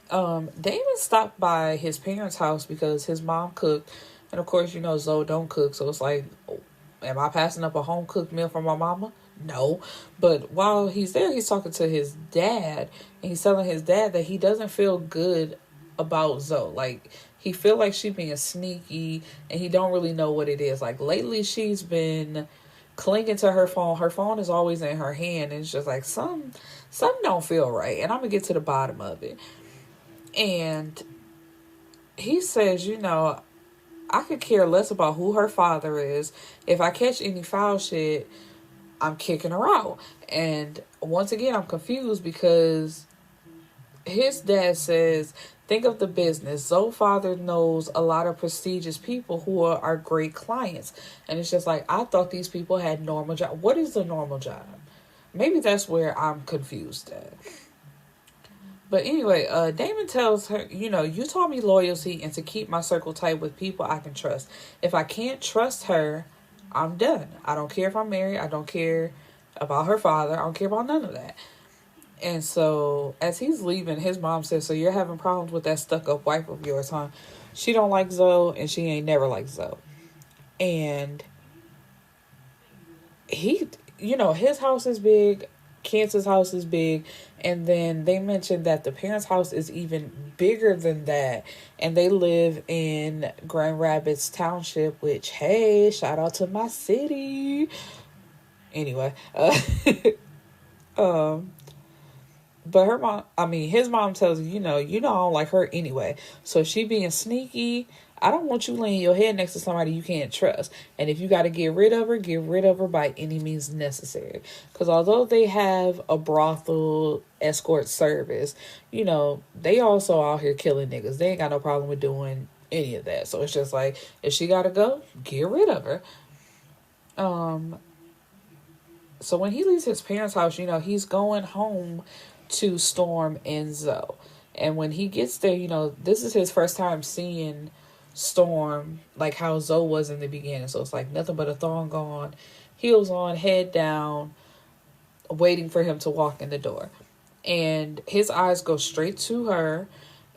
Damon stopped by his parents' house because his mom cooked. And of course, Zoe don't cook. So it's like, am I passing up a home cooked meal from my mama? No. But while he's there, he's talking to his dad. And he's telling his dad that he doesn't feel good about Zoe. Like, he feel like she being sneaky. And he don't really know what it is. Like, lately she's been clinging to her phone. Her phone is always in her hand, and it's just like something don't feel right, and I'm gonna get to the bottom of it. And he says, I could care less about who her father is. If I catch any foul shit, I'm kicking her out. And once again, I'm confused because his dad says, think of the business. Zoe's father knows a lot of prestigious people who are great clients. And it's just like, I thought these people had normal job. What is a normal job? Maybe that's where I'm confused at. But anyway, Damon tells her, you taught me loyalty and to keep my circle tight with people I can trust. If I can't trust her, I'm done. I don't care if I'm married. I don't care about her father. I don't care about none of that. And so as he's leaving, his mom says, so you're having problems with that stuck-up wife of yours, huh? She don't like Zoe, and she ain't never liked Zoe. And he, his house is big. Kansas house is big. And then they mentioned that the parents' house is even bigger than that. And they live in Grand Rapids Township, which, hey, shout out to my city. Anyway. But his mom tells you, I don't like her anyway. So if she being sneaky, I don't want you laying your head next to somebody you can't trust. And if you got to get rid of her by any means necessary. Because although they have a brothel escort service, they also out here killing niggas. They ain't got no problem with doing any of that. So it's just like, if she got to go, get rid of her. So when he leaves his parents' house, he's going home to Storm and Zoe. And when he gets there, this is his first time seeing Storm like how Zoe was in the beginning. So it's like nothing but a thong on, heels on, head down, waiting for him to walk in the door. And his eyes go straight to her,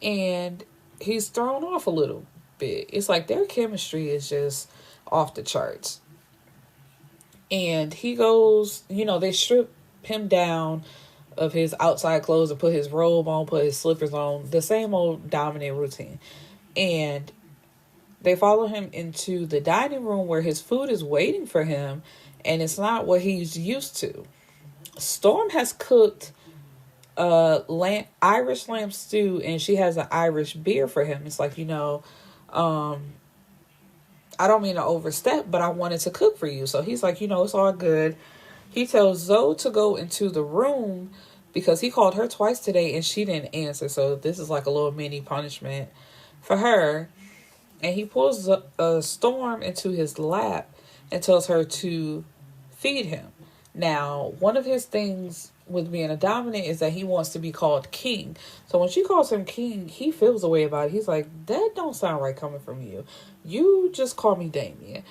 and he's thrown off a little bit. It's like their chemistry is just off the charts. And he goes, they strip him down of his outside clothes and put his robe on, put his slippers on, the same old dominant routine. And they follow him into the dining room where his food is waiting for him, and it's not what he's used to. Storm has cooked Irish lamb stew, and she has an Irish beer for him. It's like, I don't mean to overstep, but I wanted to cook for you. So he's like, it's all good. He tells Zoe to go into the room because he called her twice today and she didn't answer. So this is like a little mini punishment for her. And he pulls a Storm into his lap and tells her to feed him. Now, one of his things with being a dominant is that he wants to be called king. So when she calls him king, he feels a way about it. He's like, that don't sound right coming from you. You just call me Damien.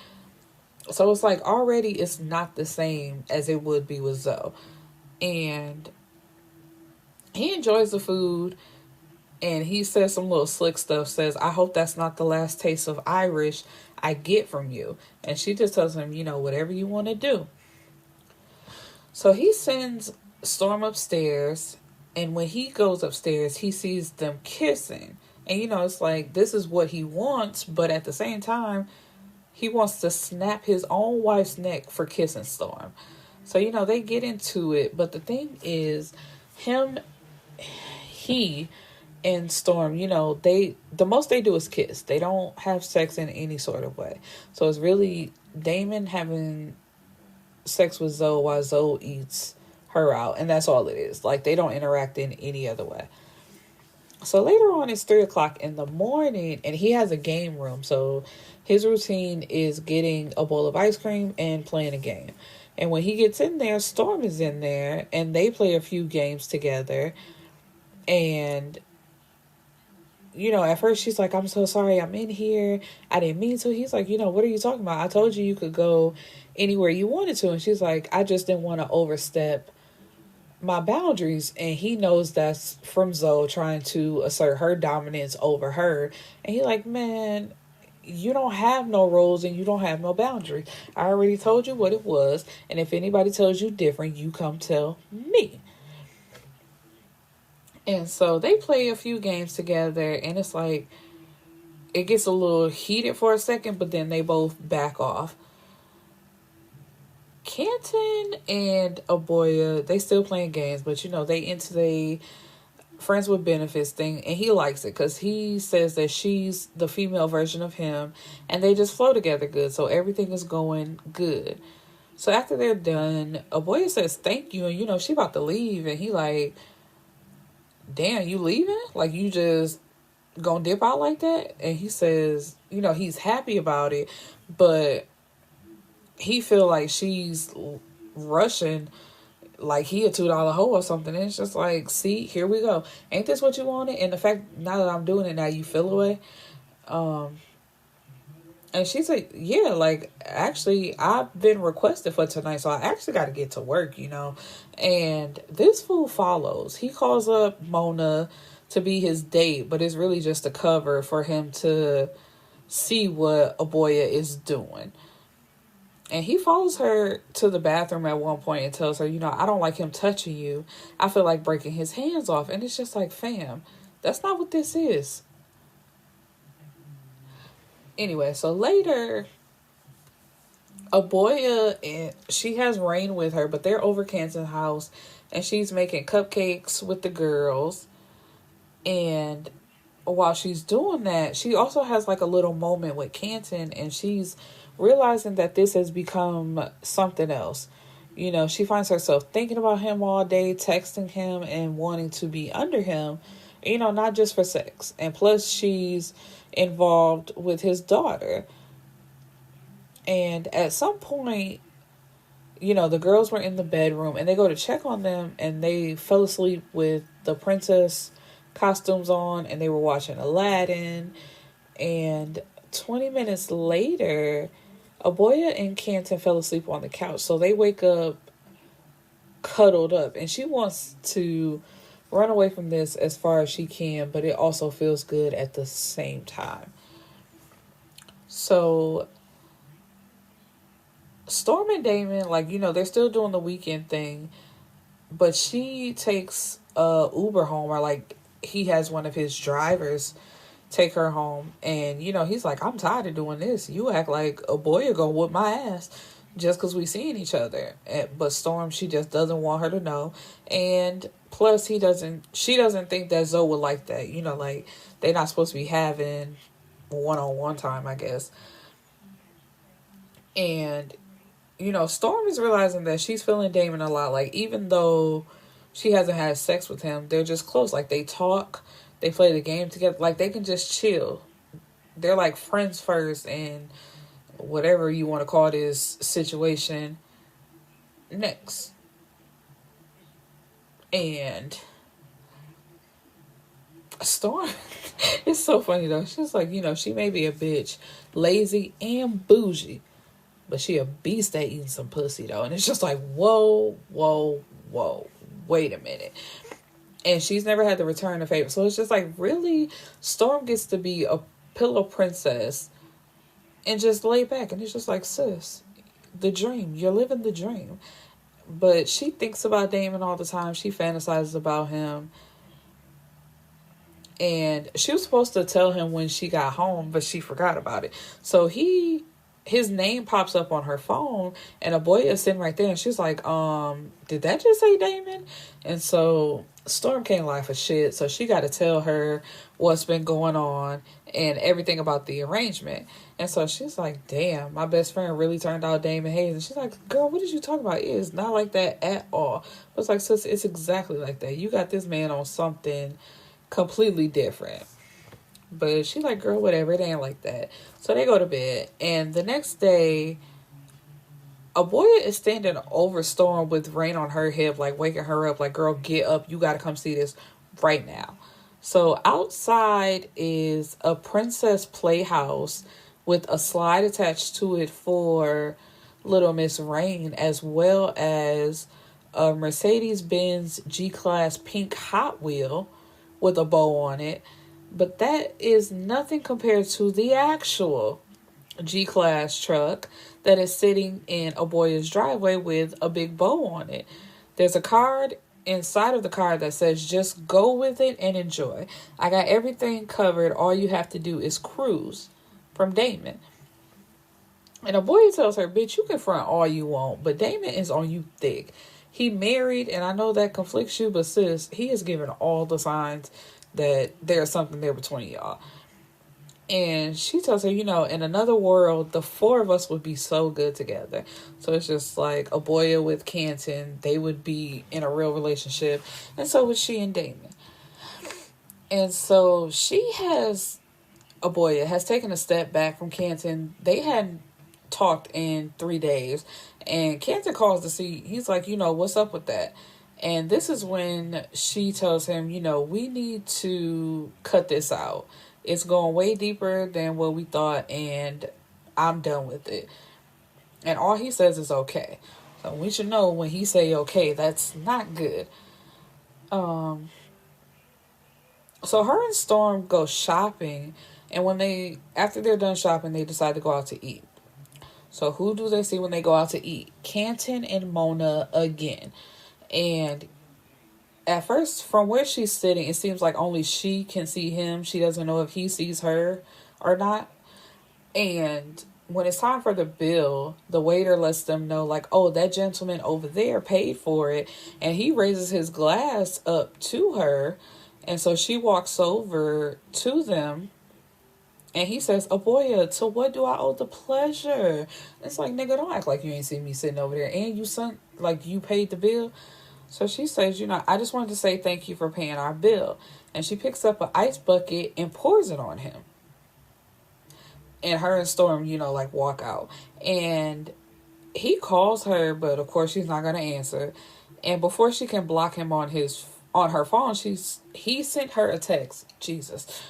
So it's like already it's not the same as it would be with Zoe. And he enjoys the food. And he says some little slick stuff. Says, I hope that's not the last taste of Irish I get from you. And she just tells him, whatever you want to do. So he sends Storm upstairs. And when he goes upstairs, he sees them kissing. And, it's like, this is what he wants. But at the same time, he wants to snap his own wife's neck for kissing Storm. So, they get into it. But the thing is, he and Storm, the most they do is kiss. They don't have sex in any sort of way. So it's really Damon having sex with Zoe while Zoe eats her out. And that's all it is. Like, they don't interact in any other way. So later on, it's 3:00 in the morning, and he has a game room. So his routine is getting a bowl of ice cream and playing a game. And when he gets in there, Storm is in there, and they play a few games together. And, at first she's like, I'm so sorry I'm in here. I didn't mean to. He's like, what are you talking about? I told you could go anywhere you wanted to. And she's like, I just didn't want to overstep my boundaries. And he knows that's from Zoe trying to assert her dominance over her. And he's like, man, you don't have no rules and you don't have no boundaries. I already told you what it was. And if anybody tells you different, you come tell me. And so they play a few games together, and it's like, it gets a little heated for a second, but then they both back off. Canton and Aboya, they still playing games, but they into the friends with benefits thing, and he likes it because he says that she's the female version of him, and they just flow together good, so everything is going good. So after they're done, Aboya says thank you, and she about to leave, and he like, damn, you leaving? Like, you just gonna dip out like that? And he says, he's happy about it, but he feel like she's rushing, like he a $2 hoe or something. And it's just like, see, here we go. Ain't this what you wanted? And the fact, now that I'm doing it, now you feel away. And she's like, yeah, like, actually, I've been requested for tonight, so I actually got to get to work, And this fool follows. He calls up Mona to be his date, but it's really just a cover for him to see what Aboya is doing. And he follows her to the bathroom at one point and tells her, I don't like him touching you. I feel like breaking his hands off. And it's just like, fam, that's not what this is. Anyway, so later, Aboya, and she has Rain with her, but they're over Canton's house, and she's making cupcakes with the girls. And while she's doing that, she also has like a little moment with Canton, and she's realizing that this has become something else. She finds herself thinking about him all day, texting him, and wanting to be under him, not just for sex. And plus, she's involved with his daughter. And at some point, the girls were in the bedroom, and they go to check on them, and they fell asleep with the princess costumes on, and they were watching Aladdin. And 20 minutes later, Aboya and Canton fell asleep on the couch, so they wake up cuddled up, and she wants to run away from this as far as she can, but it also feels good at the same time. So Storm and Damon, they're still doing the weekend thing, but she takes Uber home, or he has one of his drivers take her home, and he's like, I'm tired of doing this. You act like a boy are gonna whoop my ass just because we seeing each other. But Storm, she just doesn't want her to know, and plus she doesn't think that Zoe would like that. They're not supposed to be having one-on-one time, I guess. And Storm is realizing that she's feeling Damon a lot. Even though she hasn't had sex with him, they're just close. They talk, they play the game together. They can just chill. They're like friends first, and whatever you want to call this situation next. And Storm, it's so funny though. She's like, she may be a bitch, lazy and bougie, but she a beast at eating some pussy though. And it's just like, whoa, wait a minute. And she's never had to return a favor. So it's just like, really, Storm gets to be a pillow princess and just lay back. And it's just like, sis, the dream. You're living the dream. But she thinks about Damon all the time. She fantasizes about him. And she was supposed to tell him when she got home, but she forgot about it. So his name pops up on her phone, and a boy is sitting right there, and she's like, did that just say Damon? And so Storm can't lie for shit, so she got to tell her what's been going on and everything about the arrangement. And so she's like, damn, my best friend really turned out Damon Hayes. And she's like, girl, what did you talk about? It is not like that at all. But it's like, sis, it's exactly like that. You got this man on something completely different. But she's like, girl, whatever, it ain't like that. So they go to bed, and the next day, Aboya is standing over Storm with Rain on her hip, waking her up, girl, get up, you gotta come see this right now. So outside is a princess playhouse with a slide attached to it for Little Miss Rain, as well as a Mercedes-Benz G-Class pink Hot Wheel with a bow on it. But that is nothing compared to the actual G-Class truck that is sitting in Aboya's driveway with a big bow on it. There's a card inside of the card that says, just go with it and enjoy. I got everything covered. All you have to do is cruise, from Damon. And a boy tells her, bitch, you can front all you want, but Damon is on you thick. He married, and I know that conflicts you, but sis, he has given all the signs that there's something there between y'all. And she tells her, in another world, the four of us would be so good together. So it's just like Aboya with Canton, they would be in a real relationship. And so would she and Damon. And so Aboya has taken a step back from Canton. They hadn't talked in 3 days. And Canton calls to see, he's like, what's up with that? And this is when she tells him, we need to cut this out. It's going way deeper than what we thought, and I'm done with it. And all he says is okay. So we should know when he say okay, that's not good. So her and Storm go shopping, and after they're done shopping, they decide to go out to eat. So who do they see when they go out to eat? Canton and Mona again. And at first, from where she's sitting, it seems like only she can see him. She doesn't know if he sees her or not. And when it's time for the bill, the waiter lets them know, like, oh, that gentleman over there paid for it. And he raises his glass up to her. And so she walks over to them. And he says, Aboya, to what do I owe the pleasure? It's like, nigga, don't act like you ain't seen me sitting over there. And you paid the bill. So she says, I just wanted to say thank you for paying our bill. And she picks up an ice bucket and pours it on him. And her and Storm, walk out. And he calls her, but of course she's not going to answer. And before she can block him on her phone, he sent her a text, Jesus,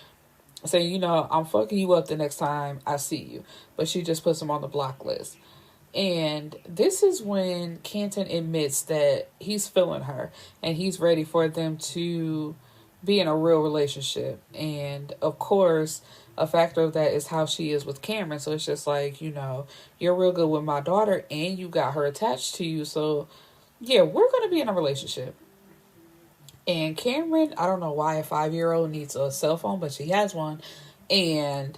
saying, I'm fucking you up the next time I see you. But she just puts him on the block list. And this is when Canton admits that he's feeling her and he's ready for them to be in a real relationship. And of course, a factor of that is how she is with Cameron. So it's just like, you're real good with my daughter and you got her attached to you. So yeah, we're going to be in a relationship. And Cameron, I don't know why a 5-year-old needs a cell phone, but she has one. And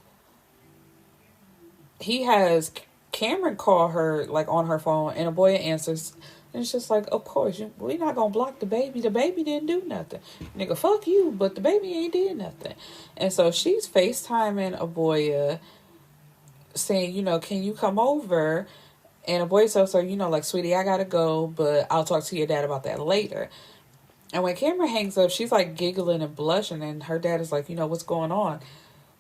Cameron call her on her phone, and Aboya answers, and it's just like, of course, we're not gonna block the baby. The baby didn't do nothing, nigga. Fuck you, but the baby ain't did nothing. And so she's FaceTiming Aboya, saying, can you come over? And Aboya tells her, sweetie, I gotta go, but I'll talk to your dad about that later. And when Cameron hangs up, she's giggling and blushing, and her dad is like, what's going on?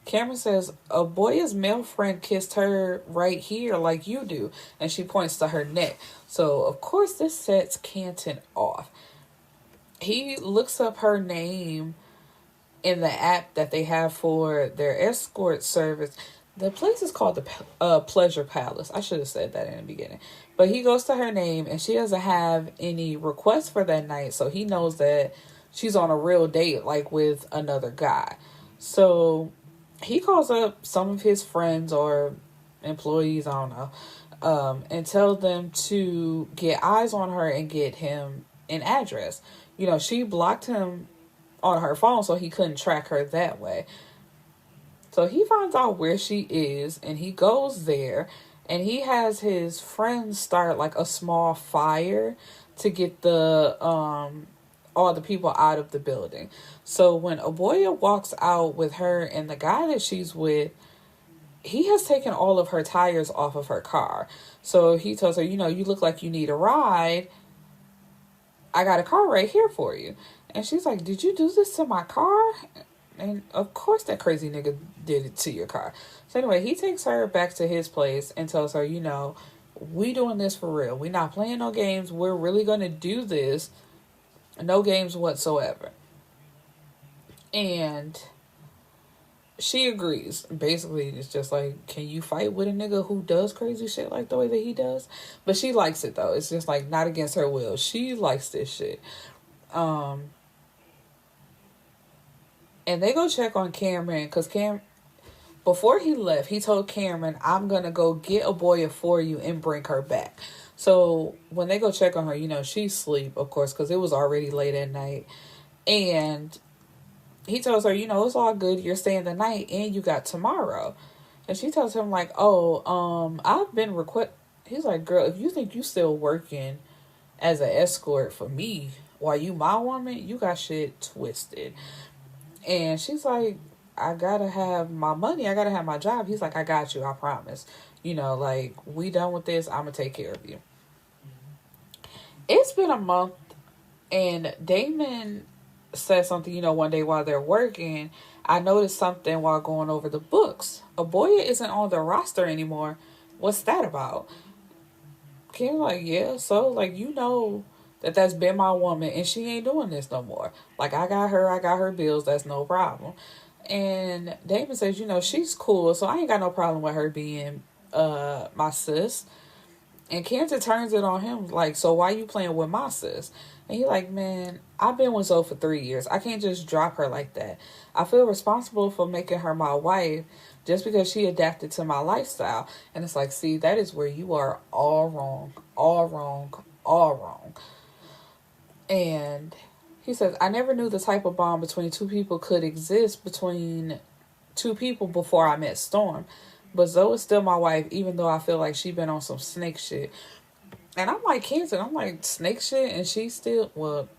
Cameron says, Aboya's male friend kissed her right here like you do. And she points to her neck. So, of course, this sets Canton off. He looks up her name in the app that they have for their escort service. The place is called the Pleasure Palace. I should have said that in the beginning. But he goes to her name, and she doesn't have any requests for that night. So he knows that she's on a real date, with another guy. So he calls up some of his friends or employees, I don't know, and tells them to get eyes on her and get him an address. She blocked him on her phone so he couldn't track her that way. So he finds out where she is, and he goes there, and he has his friends start a small fire to get all the people out of the building. So when Aboya walks out with her and the guy that she's with, he has taken all of her tires off of her car. So he tells her, you look like you need a ride. I got a car right here for you. And she's like, did you do this to my car? And of course that crazy nigga did it to your car. So anyway, he takes her back to his place and tells her, we doing this for real. We not playing no games. We're really going to do this. No games whatsoever. And she agrees. Basically, it's just like, can you fight with a nigga who does crazy shit like the way that he does? But she likes it, though. It's just not against her will. She likes this shit. And they go check on Cameron, because before he left, he told Cameron, I'm going to go get Aboya for you and bring her back. So when they go check on her, she's asleep, of course, because it was already late at night. And he tells her, it's all good. You're staying the night and you got tomorrow. And she tells him like, "Oh, I've been request." He's like, "Girl, if you think you still working as an escort for me while you my woman, you got shit twisted." And she's like, "I gotta have my money. I gotta have my job." He's like, "I got you. I promise. Like, we done with this. I'm gonna take care of you." It's been a month, and Damon said something, one day while they're working. I noticed something while going over the books. Aboya isn't on the roster anymore. What's that about? Kim like, yeah, so, like, that's been my woman, and she ain't doing this no more. Like, I got her bills, that's no problem. And Damon says, she's cool, so I ain't got no problem with her being my sis. And Cantor turns it on him, like, so why you playing with my sis? And he like, man, I've been with Zoe for 3 years. I can't just drop her like that. I feel responsible for making her my wife just because she adapted to my lifestyle. And it's like, see, that is where you are all wrong, all wrong, all wrong. And he says, I never knew the type of bond between two people could exist between two people before I met Storm. But Zoe is still my wife, even though I feel like she been on some snake shit. And I'm like, Kenton, I'm like, snake shit? And she's still, well,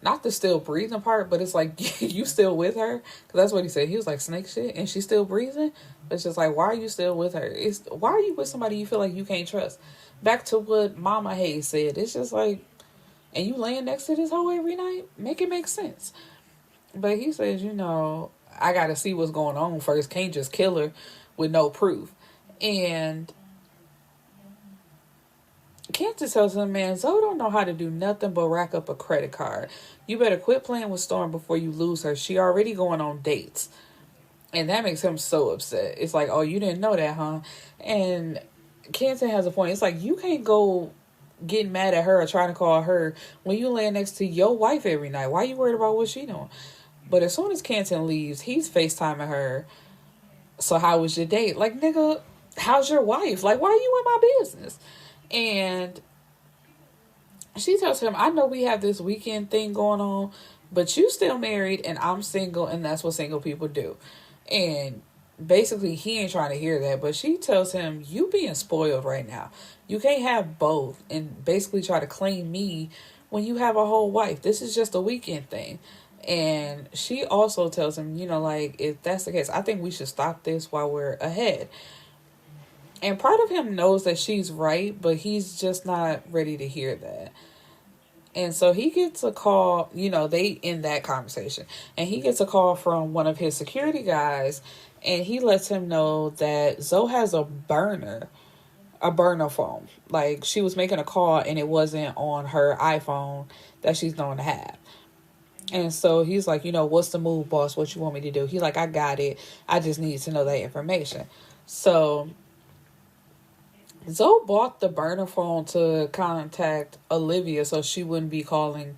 not the still breathing part, but it's like, you still with her? Because that's what he said. He was like, snake shit? And she's still breathing? It's just like, why are you still with her? Why are you with somebody you feel like you can't trust? Back to what Mama Hayes said. It's just like, and you laying next to this hoe every night? Make it make sense. But he says, I got to see what's going on first. Can't just kill her with no proof. And Cantor tells him, man, Zoe don't know how to do nothing but rack up a credit card. You better quit playing with Storm before you lose her. She already going on dates. And that makes him so upset. It's like, oh, you didn't know that, huh? And Cantor has a point. It's like, you can't go getting mad at her or trying to call her when you laying next to your wife every night. Why are you worried about what she doing? But as soon as Canton leaves, he's FaceTiming her. So how was your date? Like, nigga, how's your wife? Like, why are you in my business? And she tells him, I know we have this weekend thing going on, but you still married and I'm single, and that's what single people do. And basically, he ain't trying to hear that, but she tells him, you being spoiled right now. You can't have both and basically try to claim me when you have a whole wife. This is just a weekend thing. And she also tells him, like, if that's the case, I think we should stop this while we're ahead. And part of him knows that she's right, but he's just not ready to hear that. And so he gets a call, they end that conversation. And he gets a call from one of his security guys, and he lets him know that Zoe has a burner phone. Like, she was making a call and it wasn't on her iPhone that she's known to have. And so he's like, what's the move, boss? What you want me to do? He's like, I got it. I just need to know that information. So Zoe bought the burner phone to contact Olivia so she wouldn't be calling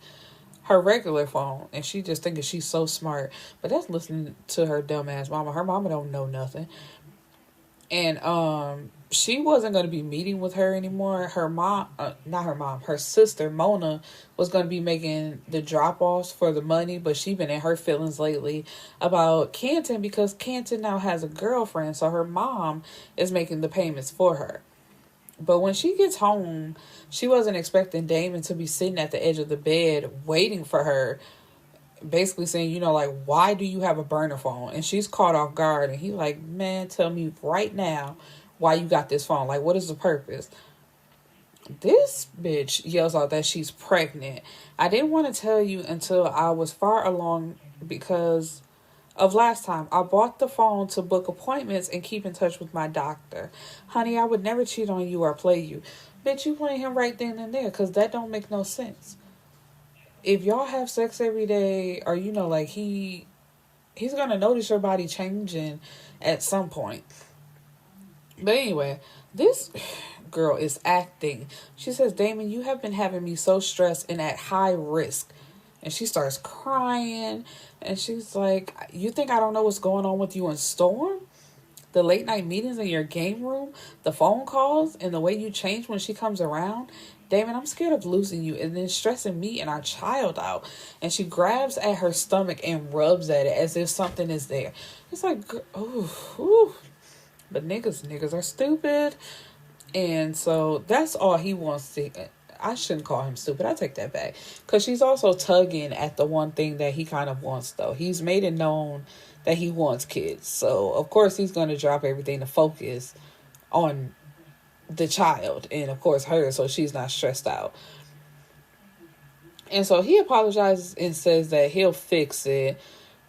her regular phone. And she just thinking she's so smart. But that's listening to her dumbass mama. Her mama don't know nothing. And she wasn't going to be meeting with her anymore. Her mom, her sister, Mona, was going to be making the drop-offs for the money, but she been in her feelings lately about Canton because Canton now has a girlfriend, so her mom is making the payments for her. But when she gets home, she wasn't expecting Damon to be sitting at the edge of the bed waiting for her, basically saying, like, why do you have a burner phone? And she's caught off guard, and he like, man, tell me right now why you got this phone. Like, what is the purpose? This bitch yells out that she's pregnant. I didn't want to tell you until I was far along because of last time. I bought the phone to book appointments and keep in touch with my doctor. Honey, I would never cheat on you or play you. Bitch, you playing him right then and there because that don't make no sense. If y'all have sex every day, or like he's gonna notice your body changing at some point. But anyway, this girl is acting. She says, Damon, you have been having me so stressed and at high risk. And she starts crying. And she's like, you think I don't know what's going on with you and Storm? The late night meetings in your game room, the phone calls, and the way you change when she comes around. Damon, I'm scared of losing you and then stressing me and our child out. And she grabs at her stomach and rubs at it as if something is there. It's like, ooh. But niggas are stupid. And so that's all he wants to. I shouldn't call him stupid. I take that back. Because she's also tugging at the one thing that he kind of wants, though. He's made it known that he wants kids. So, of course, he's going to drop everything to focus on the child. And, of course, her, so she's not stressed out. And so he apologizes and says that he'll fix it.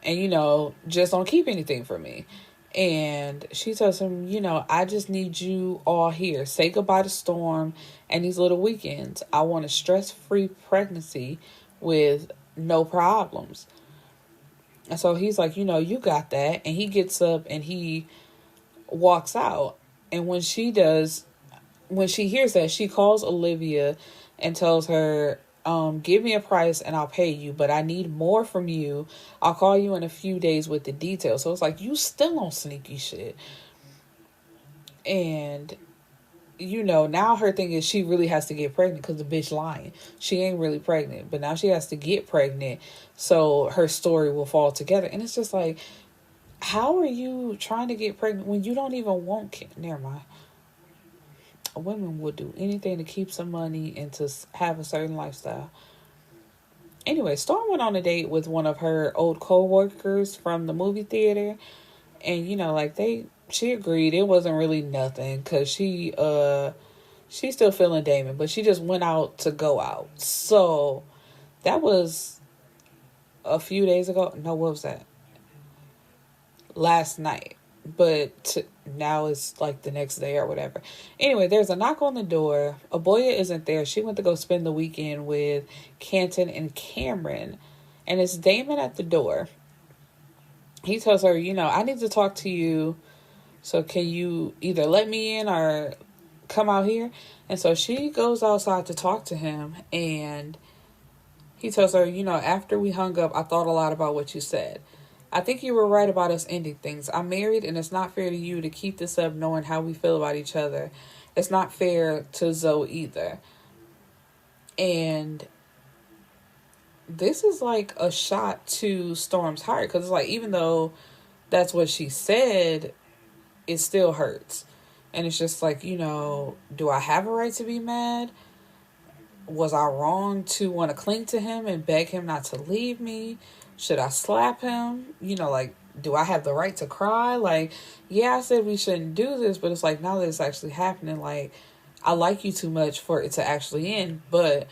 And, just don't keep anything from me. And she tells him, I just need you all here. Say goodbye to Storm and these little weekends. I want a stress-free pregnancy with no problems. And so he's like, you got that. And he gets up and he walks out. And when she hears that, she calls Olivia and tells her, give me a price and I'll pay you, but I need more from you. I'll call you in a few days with the details. So it's like, you still on sneaky shit. And, now her thing is she really has to get pregnant because the bitch lying. She ain't really pregnant, but now she has to get pregnant so her story will fall together. And it's just like, how are you trying to get pregnant when you don't even want kids? Never mind. Women would do anything to keep some money and to have a certain lifestyle. Anyway, Storm went on a date with one of her old co-workers from the movie theater. And, she agreed. It wasn't really nothing because she's still feeling Damon, but she just went out to go out. So that was a few days ago. No, what was that? Last night. But now it's like the next day or whatever. Anyway, there's a knock on the door. Aboya isn't there. She went to go spend the weekend with Canton and Cameron. And it's Damon at the door. He tells her, I need to talk to you. So can you either let me in or come out here? And so she goes outside to talk to him. And he tells her, after we hung up, I thought a lot about what you said. I think you were right about us ending things. I'm married and it's not fair to you to keep this up knowing how we feel about each other. It's not fair to Zoe either. And this is like a shot to Storm's heart. Because it's like, even though that's what she said, it still hurts. And it's just like, do I have a right to be mad? Was I wrong to want to cling to him and beg him not to leave me? Should I slap him? Do I have the right to cry? Yeah, I said we shouldn't do this, but it's like, now that it's actually happening, I like you too much for it to actually end. But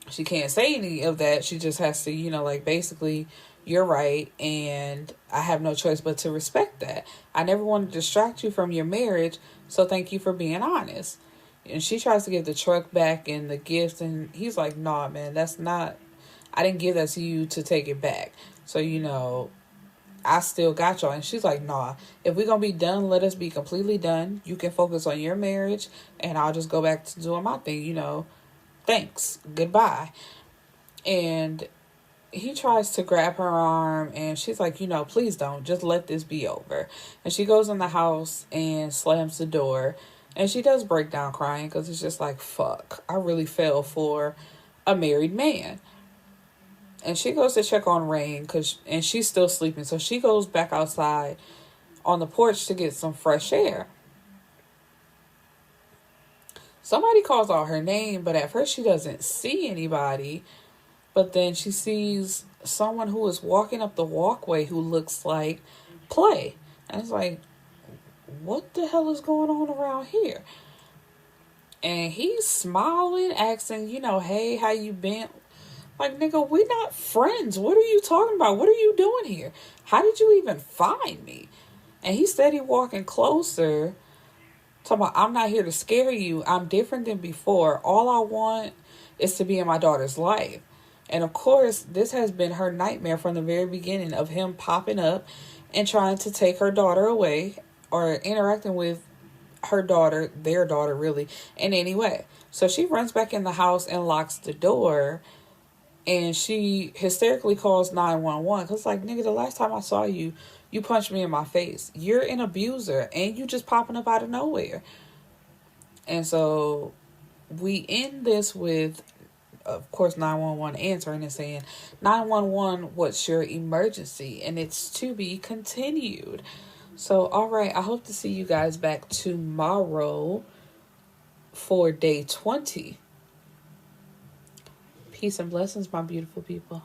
she can't say any of that. She just has to, basically, you're right, and I have no choice but to respect that. I never want to distract you from your marriage, so thank you for being honest. And she tries to give the truck back and the gift, and he's like, nah, man, that's not... I didn't give that to you to take it back. So, I still got y'all. And she's like, nah, if we're going to be done, let us be completely done. You can focus on your marriage and I'll just go back to doing my thing, thanks, goodbye. And he tries to grab her arm and she's like, please don't, just let this be over. And she goes in the house and slams the door and she does break down crying because it's just like, fuck, I really fell for a married man. And she goes to check on Rain and she's still sleeping. So she goes back outside on the porch to get some fresh air. Somebody calls out her name, but at first she doesn't see anybody. But then she sees someone who is walking up the walkway who looks like Play. And it's like, what the hell is going on around here? And he's smiling, asking, hey, how you been? Like, nigga, we're not friends. What are you talking about? What are you doing here? How did you even find me? And he steady walking closer, talking about, I'm not here to scare you. I'm different than before. All I want is to be in my daughter's life. And of course, this has been her nightmare from the very beginning of him popping up and trying to take her daughter away or interacting with her daughter, their daughter really, in any way. So she runs back in the house and locks the door. And she hysterically calls 911. Because, nigga, the last time I saw you, you punched me in my face. You're an abuser. And you just popping up out of nowhere. And so we end this with, of course, 911 answering and saying, 911, what's your emergency? And it's to be continued. So, all right, I hope to see you guys back tomorrow for day 20. Peace and blessings, my beautiful people.